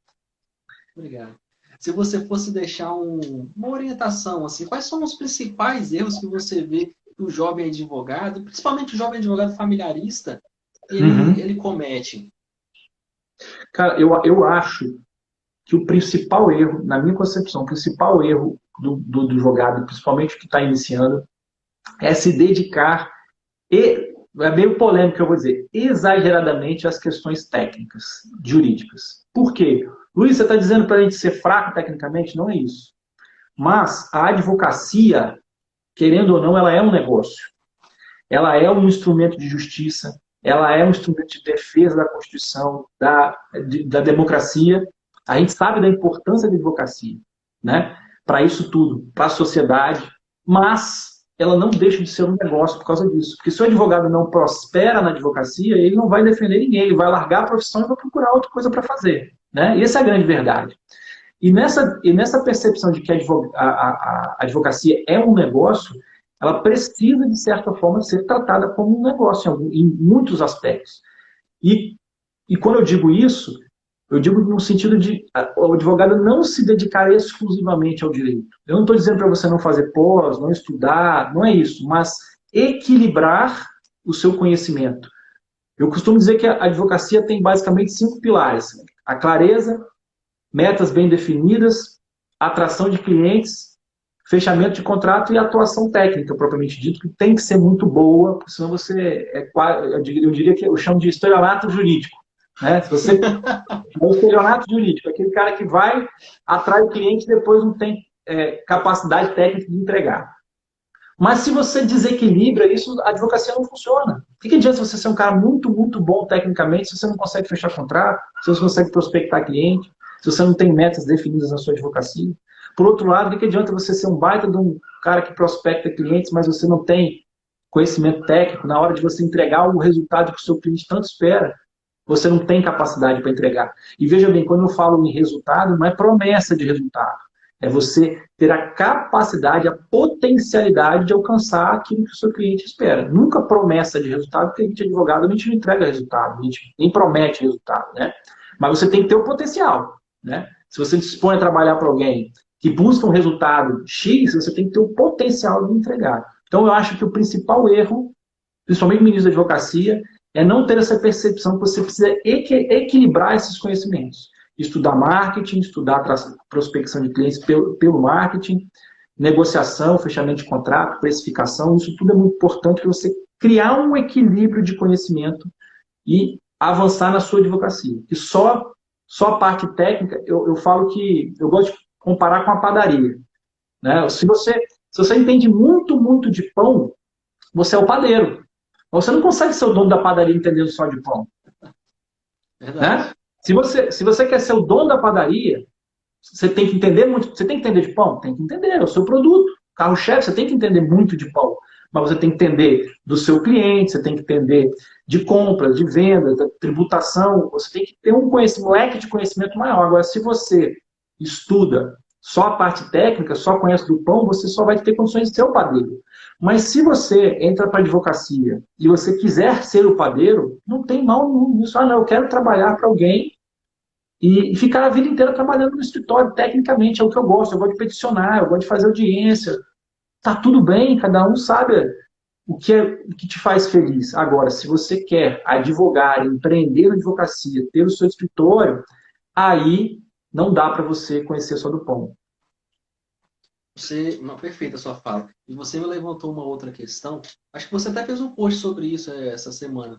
Obrigado. Se você fosse deixar uma orientação, assim, quais são os principais erros que você vê que o jovem advogado, principalmente o jovem advogado familiarista, ele comete? Cara, eu acho que o principal erro, na minha concepção, o principal erro do advogado, principalmente que está iniciando, é se dedicar, é meio polêmico que eu vou dizer, exageradamente às questões técnicas, jurídicas. Por quê? Luiz, você está dizendo para a gente ser fraco tecnicamente? Não é isso. Mas a advocacia, querendo ou não, ela é um negócio. Ela é um instrumento de justiça, ela é um instrumento de defesa da Constituição, da democracia. A gente sabe da importância da advocacia, né? Para isso tudo, para a sociedade, mas ela não deixa de ser um negócio por causa disso. Porque se o advogado não prospera na advocacia, ele não vai defender ninguém, ele vai largar a profissão e vai procurar outra coisa para fazer. Né? Essa é a grande verdade. E nessa percepção de que a advocacia é um negócio, ela precisa, de certa forma, ser tratada como um negócio em muitos aspectos. E quando eu digo isso, eu digo no sentido de o advogado não se dedicar exclusivamente ao direito. Eu não estou dizendo para você não fazer pós, não estudar, não é isso, mas equilibrar o seu conhecimento. Eu costumo dizer que a advocacia tem basicamente 5 pilares. A clareza, metas bem definidas, atração de clientes, fechamento de contrato e atuação técnica, propriamente dito, que tem que ser muito boa, porque senão você eu diria que eu chamo de estelionato jurídico. Né? Se você é o estelionato jurídico, aquele cara que vai, atrai o cliente e depois não tem capacidade técnica de entregar. Mas se você desequilibra isso, a advocacia não funciona. O que adianta você ser um cara muito, muito bom tecnicamente se você não consegue fechar contrato, se você não consegue prospectar cliente, se você não tem metas definidas na sua advocacia? Por outro lado, o que adianta você ser um baita de um cara que prospecta clientes, mas você não tem conhecimento técnico na hora de você entregar o resultado que o seu cliente tanto espera? Você não tem capacidade para entregar. E veja bem, quando eu falo em resultado, não é promessa de resultado. É você ter a capacidade, a potencialidade de alcançar aquilo que o seu cliente espera. Nunca promessa de resultado, porque a gente é advogado, a gente não entrega resultado, a gente nem promete resultado, né? Mas você tem que ter o potencial, né? Se você dispõe a trabalhar para alguém que busca um resultado X, você tem que ter o potencial de entregar. Então, eu acho que o principal erro, principalmente no ministro da advocacia, é não ter essa percepção que você precisa equilibrar esses conhecimentos. Estudar marketing, estudar prospecção de clientes pelo marketing, negociação, fechamento de contrato, precificação, isso tudo é muito importante para você criar um equilíbrio de conhecimento e avançar na sua advocacia. E só a parte técnica, eu falo que eu gosto de comparar com a padaria. Né? Se você entende muito, muito de pão, você é o padeiro. Você não consegue ser o dono da padaria entendendo só de pão. Né? Se você quer ser o dono da padaria, você tem que entender muito. Você tem que entender de pão? Tem que entender, é o seu produto. Carro-chefe, você tem que entender muito de pão. Mas você tem que entender do seu cliente, você tem que entender de compras, de vendas, da tributação. Você tem que ter um leque de conhecimento maior. Agora, se você estuda só a parte técnica, só conhece do pão, você só vai ter condições de ser o padeiro. Mas se você entra para a advocacia e você quiser ser o padeiro, não tem mal nisso. Ah, não, eu quero trabalhar para alguém e ficar a vida inteira trabalhando no escritório, tecnicamente, é o que eu gosto de peticionar, eu gosto de fazer audiência. Tá tudo bem, cada um sabe o que te faz feliz. Agora, se você quer advogar, empreender na advocacia, ter o seu escritório, aí não dá para você conhecer só do pão. Não, perfeita a sua fala. E você me levantou uma outra questão. Acho que você até fez um post sobre isso essa semana.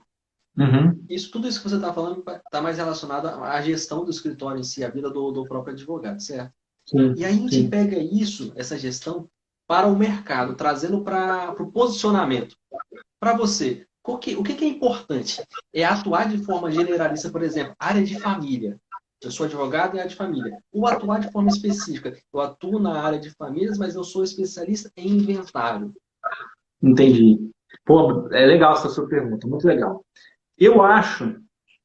Uhum. Tudo isso que você está falando está mais relacionado à gestão do escritório em si, à vida do próprio advogado, certo? Sim, e aí a gente pega essa gestão, para o mercado, trazendo para o posicionamento. Para você, o que é importante? É atuar de forma generalista, por exemplo, área de família. Eu sou advogado em área de família. Ou atuar de forma específica. Eu atuo na área de famílias, mas eu sou especialista em inventário. Entendi. Pô, é legal essa sua pergunta, muito legal. Eu acho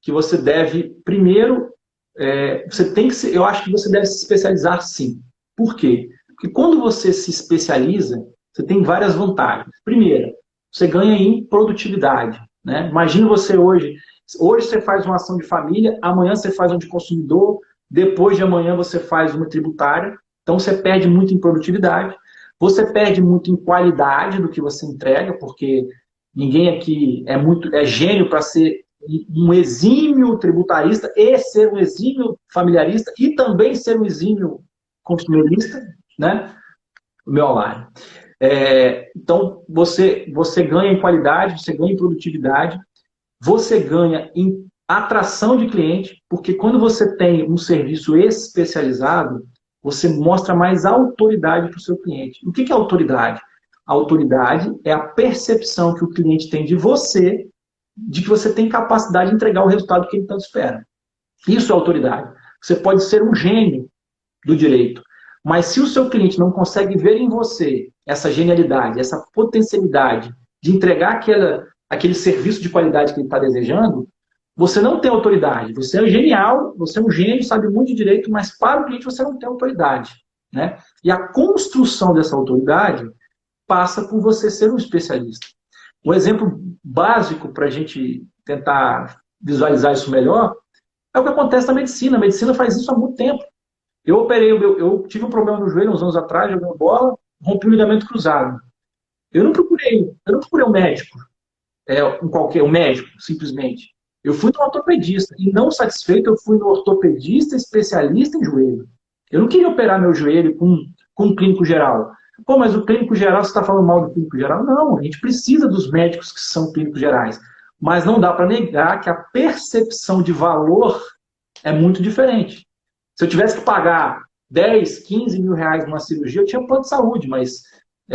que você deve, primeiro, eu acho que você deve se especializar sim. Por quê? Porque quando você se especializa, você tem várias vantagens. Primeiro, você ganha em produtividade. Né? Imagina você hoje você faz uma ação de família, amanhã você faz uma de consumidor, depois de amanhã você faz uma tributária, então você perde muito em produtividade, você perde muito em qualidade do que você entrega, porque ninguém aqui é gênio para ser um exímio tributarista e ser um exímio familiarista e também ser um exímio consumerista, né? O meu online. Então, você ganha em qualidade, você ganha em produtividade, você ganha em atração de cliente, porque quando você tem um serviço especializado, você mostra mais autoridade para o seu cliente. O que é autoridade? A autoridade é a percepção que o cliente tem de você, de que você tem capacidade de entregar o resultado que ele tanto espera. Isso é autoridade. Você pode ser um gênio do direito, mas se o seu cliente não consegue ver em você essa genialidade, essa potencialidade de entregar aquele serviço de qualidade que ele está desejando, você não tem autoridade. Você é genial, você é um gênio, sabe muito de direito, mas para o cliente você não tem autoridade. Né? E a construção dessa autoridade passa por você ser um especialista. Um exemplo básico para a gente tentar visualizar isso melhor é o que acontece na medicina. A medicina faz isso há muito tempo. Eu tive um problema no joelho uns anos atrás, jogando bola, rompi o ligamento cruzado. Eu não procurei um médico, um médico, simplesmente. Eu fui no ortopedista e, não satisfeito, eu fui no ortopedista especialista em joelho. Eu não queria operar meu joelho com um clínico geral. Pô, mas o clínico geral, você está falando mal do clínico geral? Não, a gente precisa dos médicos que são clínicos gerais. Mas não dá para negar que a percepção de valor é muito diferente. Se eu tivesse que pagar 10, 15 mil reais numa cirurgia, eu tinha um plano de saúde, mas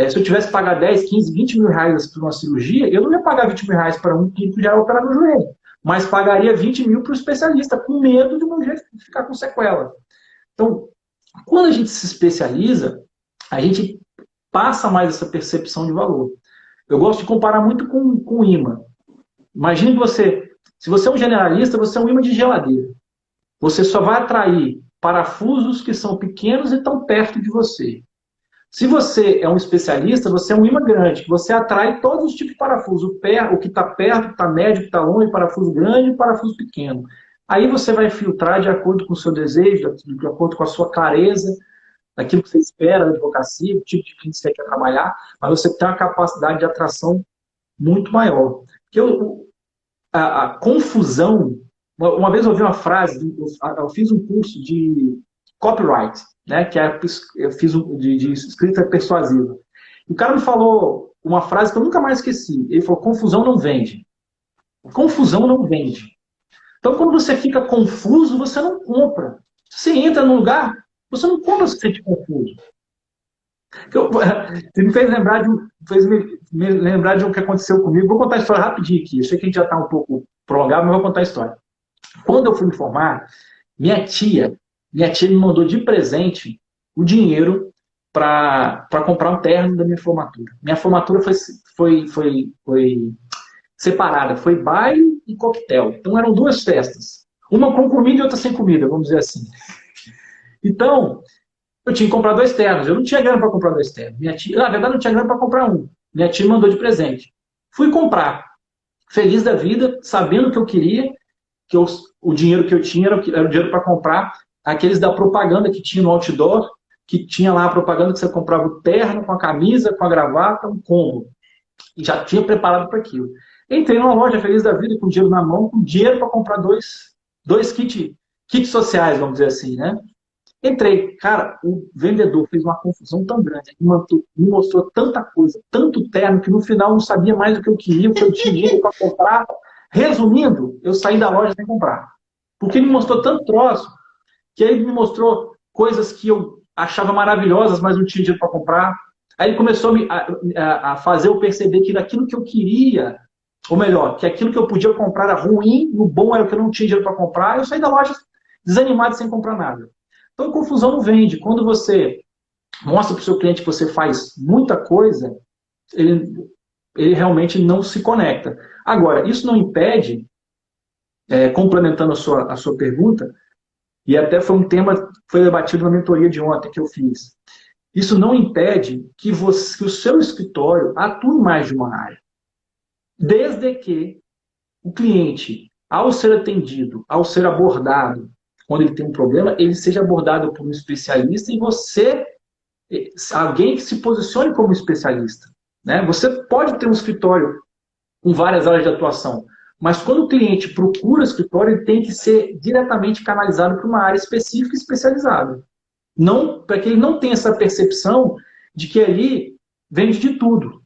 se eu tivesse que pagar 10, 15, 20 mil reais por uma cirurgia, eu não ia pagar 20 mil reais para um clínico geral operar no joelho, mas pagaria 20 mil para o especialista, com medo de meu jeito de ficar com sequela. Então, quando a gente se especializa, a gente passa mais essa percepção de valor. Eu gosto de comparar muito com o imã. Imagine você, se você é um generalista, você é um imã de geladeira. Você só vai atrair parafusos que são pequenos e estão perto de você. Se você é um especialista, você é um imã grande, que você atrai todos os tipos de parafuso. O que está perto, o que está médio, o que está longe, parafuso grande e parafuso pequeno. Aí você vai filtrar de acordo com o seu desejo, de acordo com a sua clareza, daquilo que você espera da advocacia, o tipo de cliente que você quer trabalhar, mas você tem uma capacidade de atração muito maior. Porque a confusão... Uma vez eu ouvi uma frase, eu fiz um curso de copyright, né, que eu fiz de escrita persuasiva. O cara me falou uma frase que eu nunca mais esqueci. Ele falou, confusão não vende. Confusão não vende. Então, quando você fica confuso, você não compra. Você entra num lugar, você não compra se você sente confuso. Você me fez lembrar de um que aconteceu comigo. Vou contar a história rapidinho aqui. Eu sei que a gente já está um pouco prolongado, mas vou contar a história. Quando eu fui me formar, minha tia me mandou de presente o dinheiro para comprar um terno da minha formatura. Minha formatura foi separada, foi baile e coquetel. Então eram duas festas. Uma com comida e outra sem comida, vamos dizer assim. Então, eu tinha que comprar dois ternos. Eu não tinha grana para comprar dois ternos. Minha tia, na verdade, não tinha grana para comprar um. Minha tia me mandou de presente. Fui comprar. Feliz da vida, sabendo o que eu queria, que o dinheiro que eu tinha era o dinheiro para comprar aqueles da propaganda que tinha no outdoor, que tinha lá a propaganda que você comprava o terno com a camisa, com a gravata, um combo. E já tinha preparado para aquilo. Entrei numa loja feliz da vida, com dinheiro na mão, com dinheiro para comprar dois kits sociais, vamos dizer assim, né? Entrei. Cara, o vendedor fez uma confusão tão grande, me mostrou tanta coisa, tanto terno, que no final eu não sabia mais o que eu queria, o que eu tinha dinheiro para comprar. Resumindo, eu saí da loja sem comprar. Porque ele me mostrou tanto troço, que aí ele me mostrou coisas que eu achava maravilhosas, mas não tinha dinheiro para comprar. Aí ele começou a fazer eu perceber que daquilo que eu queria, ou melhor, que aquilo que eu podia comprar era ruim, e o bom era que eu não tinha dinheiro para comprar, eu saí da loja desanimado sem comprar nada. Então, a confusão não vende. Quando você mostra para o seu cliente que você faz muita coisa, ele realmente não se conecta. Agora, isso não impede, complementando a sua pergunta, e até foi um tema que foi debatido na mentoria de ontem que eu fiz, isso não impede que o seu escritório atue mais de uma área. Desde que o cliente, ao ser atendido, ao ser abordado, quando ele tem um problema, ele seja abordado por um especialista e você, alguém que se posicione como especialista. Né? Você pode ter um escritório com várias áreas de atuação, mas quando o cliente procura o escritório, ele tem que ser diretamente canalizado para uma área específica e especializada. Não, para que ele não tenha essa percepção de que ali vende de tudo.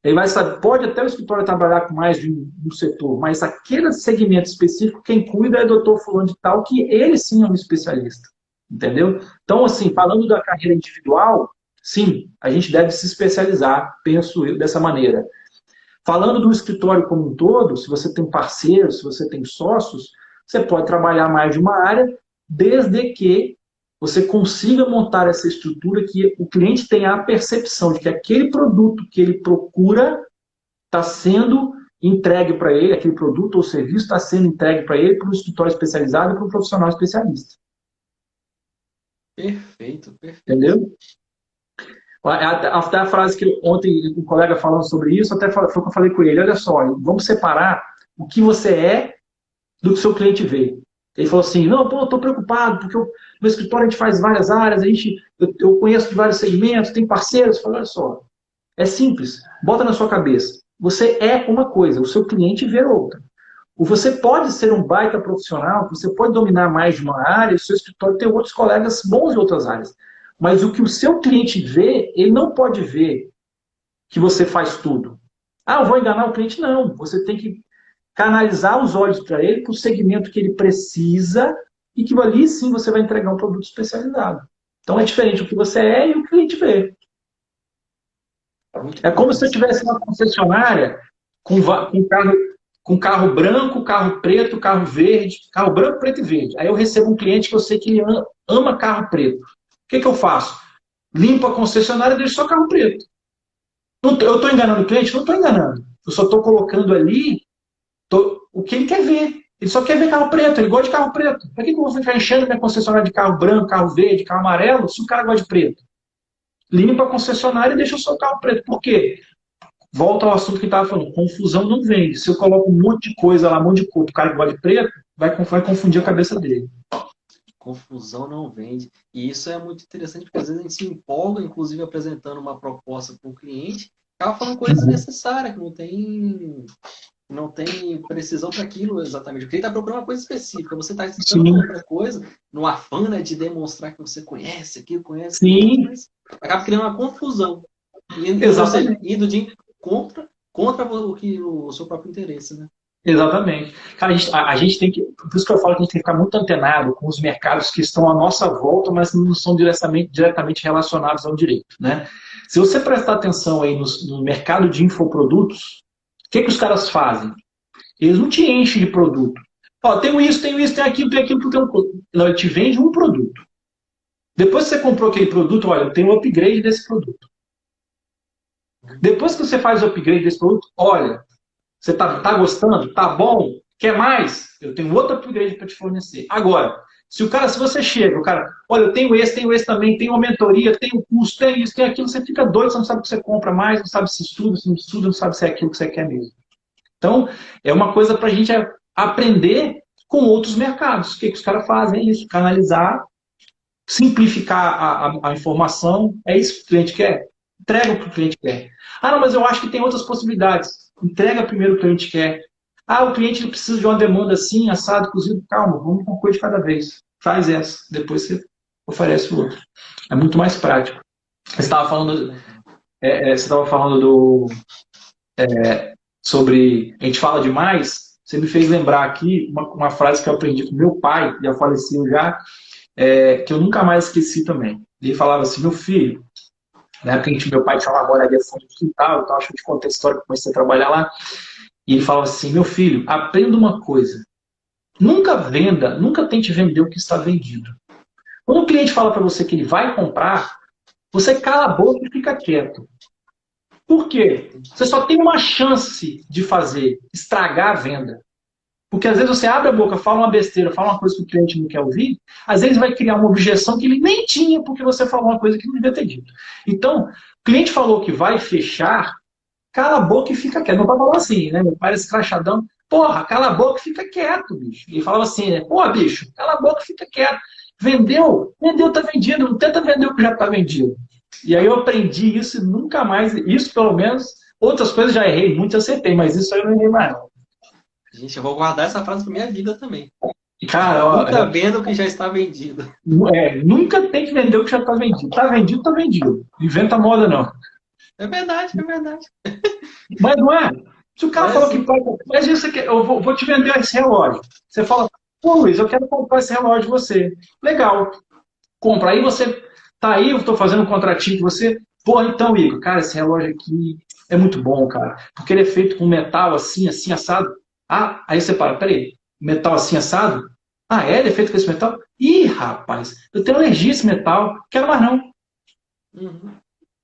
Ele vai saber, pode até o escritório trabalhar com mais de um setor, mas aquele segmento específico, quem cuida é o doutor fulano de tal, que ele sim é um especialista. Entendeu? Então, assim, falando da carreira individual, sim, a gente deve se especializar, penso eu, dessa maneira. Falando do escritório como um todo, se você tem parceiros, se você tem sócios, você pode trabalhar mais de uma área, desde que você consiga montar essa estrutura que o cliente tenha a percepção de que aquele produto que ele procura está sendo entregue para ele, aquele produto ou serviço está sendo entregue para ele, para um escritório especializado e para um profissional especialista. Perfeito, perfeito. Entendeu? Até a frase que ontem um colega falando sobre isso, até foi o que eu falei com ele, olha só, vamos separar o que você é do que o seu cliente vê. Ele falou assim, não, pô, eu estou preocupado, porque no meu escritório a gente faz várias áreas, eu conheço de vários segmentos, tem parceiros. Eu falei, olha só, é simples, bota na sua cabeça. Você é uma coisa, o seu cliente vê outra. Você pode ser um baita profissional, você pode dominar mais de uma área, e o seu escritório tem outros colegas bons em outras áreas. Mas o que o seu cliente vê, ele não pode ver que você faz tudo. Ah, eu vou enganar o cliente? Não. Você tem que canalizar os olhos para ele, para o segmento que ele precisa, e que ali sim você vai entregar um produto especializado. Então é diferente o que você é e o cliente vê. Muito É como se eu interessante. tivesse uma concessionária com carro branco, carro preto, carro verde, carro branco, preto e verde. Aí eu recebo um cliente que eu sei que ele ama carro preto. O que, que eu faço? Limpo a concessionária e deixo só carro preto. Eu estou enganando o cliente? Não estou enganando. Eu só estou colocando ali o que ele quer ver. Ele só quer ver carro preto, ele gosta de carro preto. Para que eu vou ficar enchendo minha concessionária de carro branco, carro verde, carro amarelo, se o cara gosta de preto? Limpa a concessionária e deixa só o carro preto. Por quê? Volta ao assunto que estava falando. Confusão não vende. Se eu coloco um monte de coisa lá, um monte de cor, o cara que gosta de preto, vai confundir a cabeça dele. Confusão não vende. E isso é muito interessante, porque às vezes a gente se empolga, inclusive apresentando uma proposta para o cliente, acaba falando coisa necessária, que não tem precisão para aquilo exatamente. Porque ele está procurando uma coisa específica. Você está citando uma outra coisa, no afã, né, de demonstrar que você conhece aquilo, conhece aquilo, mas acaba criando uma confusão. Indo de contra o seu próprio interesse, né? Exatamente. Cara, a gente tem que. Por isso que eu falo que a gente tem que ficar muito antenado com os mercados que estão à nossa volta, mas não são diretamente relacionados ao direito. Né? Se você prestar atenção aí no mercado de infoprodutos, o que os caras fazem? Eles não te enchem de produto. Ó, tenho isso, tem aquilo, tem um produto. Não, ele te vende um produto. Depois que você comprou aquele produto, olha, eu tenho um upgrade desse produto. Depois que você faz o upgrade desse produto, olha, você tá gostando? Tá bom? Quer mais? Eu tenho outro upgrade para te fornecer. Agora, se você chega, o cara, olha, eu tenho esse também, tenho uma mentoria, tenho curso, tem isso, tem aquilo, você fica doido, você não sabe o que você compra mais, não sabe se estuda, se não estuda, não sabe se é aquilo que você quer mesmo. Então, é uma coisa para a gente aprender com outros mercados. O que os caras fazem? É isso, canalizar, simplificar a informação. É isso que o cliente quer? Entrega o que o cliente quer. Ah, não, mas eu acho que tem outras possibilidades. Entrega primeiro o que o cliente quer. Ah, o cliente precisa de uma demanda assim, assado, cozido. Calma, vamos com uma coisa de cada vez. Faz essa, depois você oferece o outro. É muito mais prático. Você estava falando sobre a gente fala demais. Você me fez lembrar aqui uma frase que eu aprendi com meu pai, já faleceu já, que eu nunca mais esqueci também. Ele falava assim, meu filho, na época meu pai tinha uma moradia fundo de quintal, então acho que eu te contei a história que eu comecei a trabalhar lá, e ele falava assim, meu filho, aprenda uma coisa, nunca tente vender o que está vendido. Quando o cliente fala para você que ele vai comprar, você cala a boca e fica quieto. Por quê? Você só tem uma chance de estragar a venda. Porque às vezes você abre a boca, fala uma besteira, fala uma coisa que o cliente não quer ouvir, às vezes vai criar uma objeção que ele nem tinha porque você falou uma coisa que não devia ter dito. Então, o cliente falou que vai fechar, cala a boca e fica quieto. Meu pai falou assim, né? Meu pai era escrachadão. Porra, cala a boca e fica quieto, bicho. Ele falava assim, né? Pô, bicho, cala a boca e fica quieto. Vendeu, tá vendido. Não tenta vender o que já tá vendido. E aí eu aprendi isso e nunca mais, isso pelo menos, outras coisas já errei, muito acertei, mas isso aí eu não errei mais não. Gente, eu vou guardar essa frase para minha vida também. Cara, ó, nunca venda o que já está vendido. Nunca tem que vender o que já está vendido. Está vendido, está vendido. Inventa moda, não. É verdade, é verdade. Mas não é? Se o cara falou que pode, mas isso aqui, eu vou te vender esse relógio. Você fala, pô, Luiz, eu quero comprar esse relógio de você. Legal. Compra. Aí você tá aí, eu estou fazendo um contratinho com você. Pô, então, Igor, cara, esse relógio aqui é muito bom, cara. Porque ele é feito com metal assim, assim, assado. Ah, aí você para, peraí, metal assim, assado? Ah, ele é feito com esse metal? Ih, rapaz, eu tenho alergia a esse metal, quero mais não.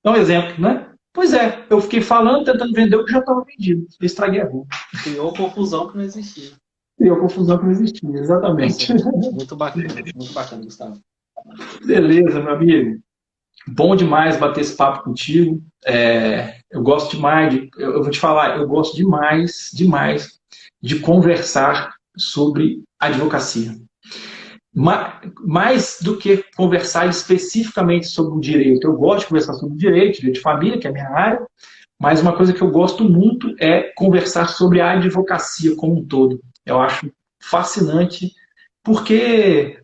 É um exemplo, né? Pois é, eu fiquei falando, tentando vender o que já estava vendido. Eu estraguei a rua. Criou confusão que não existia. Criou confusão que não existia, exatamente. Muito bacana, Gustavo. Beleza, meu amigo. Bom demais bater esse papo contigo. Eu gosto demais, eu vou te falar, eu gosto demais de conversar sobre advocacia. Mais do que conversar especificamente sobre o direito. Eu gosto de conversar sobre o direito de família, que é a minha área, mas uma coisa que eu gosto muito é conversar sobre a advocacia como um todo. Eu acho fascinante, porque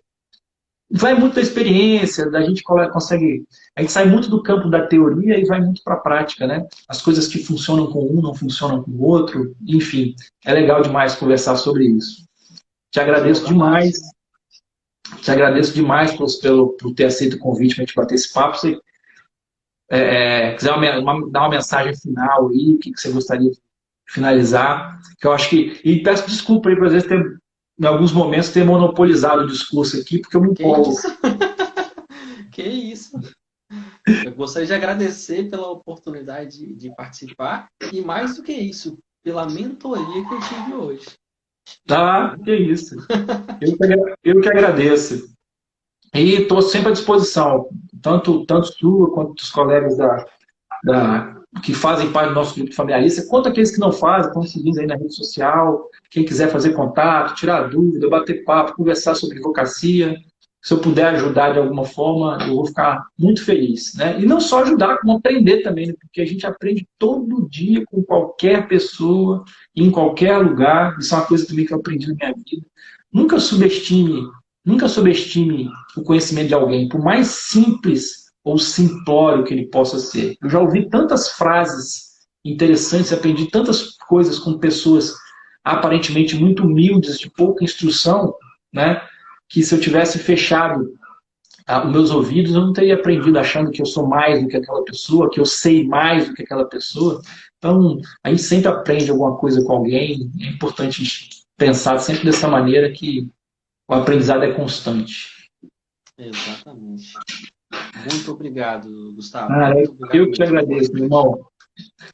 vai muito da experiência, da gente consegue. A gente sai muito do campo da teoria e vai muito para a prática, né? As coisas que funcionam com um não funcionam com o outro, enfim, é legal demais conversar sobre isso. Te agradeço demais, por ter aceito o convite para a gente bater esse papo. Se quiser dar uma mensagem final aí, o que você gostaria de finalizar, que eu acho que. E peço desculpa aí por às vezes ter, em alguns momentos, ter monopolizado o discurso aqui, porque eu me empolgo. Que isso? Eu gostaria de agradecer pela oportunidade de participar e, mais do que isso, pela mentoria que eu tive hoje. Ah, que isso. Eu que agradeço. E estou sempre à disposição, tanto sua quanto dos colegas que fazem parte do nosso grupo familiarista, quanto aqueles que não fazem, estão seguindo aí na rede social. Quem quiser fazer contato, tirar dúvida, bater papo, conversar sobre advocacia, se eu puder ajudar de alguma forma, eu vou ficar muito feliz. Né? E não só ajudar, como aprender também, né? Porque a gente aprende todo dia com qualquer pessoa, em qualquer lugar. Isso é uma coisa também que eu aprendi na minha vida. Nunca subestime, nunca subestime o conhecimento de alguém, por mais simples ou simplório que ele possa ser. Eu já ouvi tantas frases interessantes, aprendi tantas coisas com pessoas aparentemente muito humildes, de pouca instrução, né? Que se eu tivesse fechado os meus ouvidos, eu não teria aprendido achando que eu sou mais do que aquela pessoa, que eu sei mais do que aquela pessoa. Então, a gente sempre aprende alguma coisa com alguém. É importante pensar sempre dessa maneira que o aprendizado é constante. Exatamente. Muito obrigado, Gustavo. Muito obrigado eu que te agradeço, meu irmão.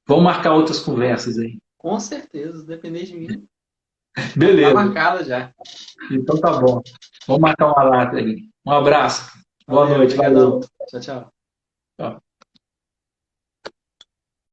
Vamos marcar outras conversas aí. Com certeza, depender de mim. Beleza. Tá marcada já. Então tá bom. Vamos marcar uma lata aí. Um abraço. Boa noite. Valeu. Tchau, tchau. Tchau.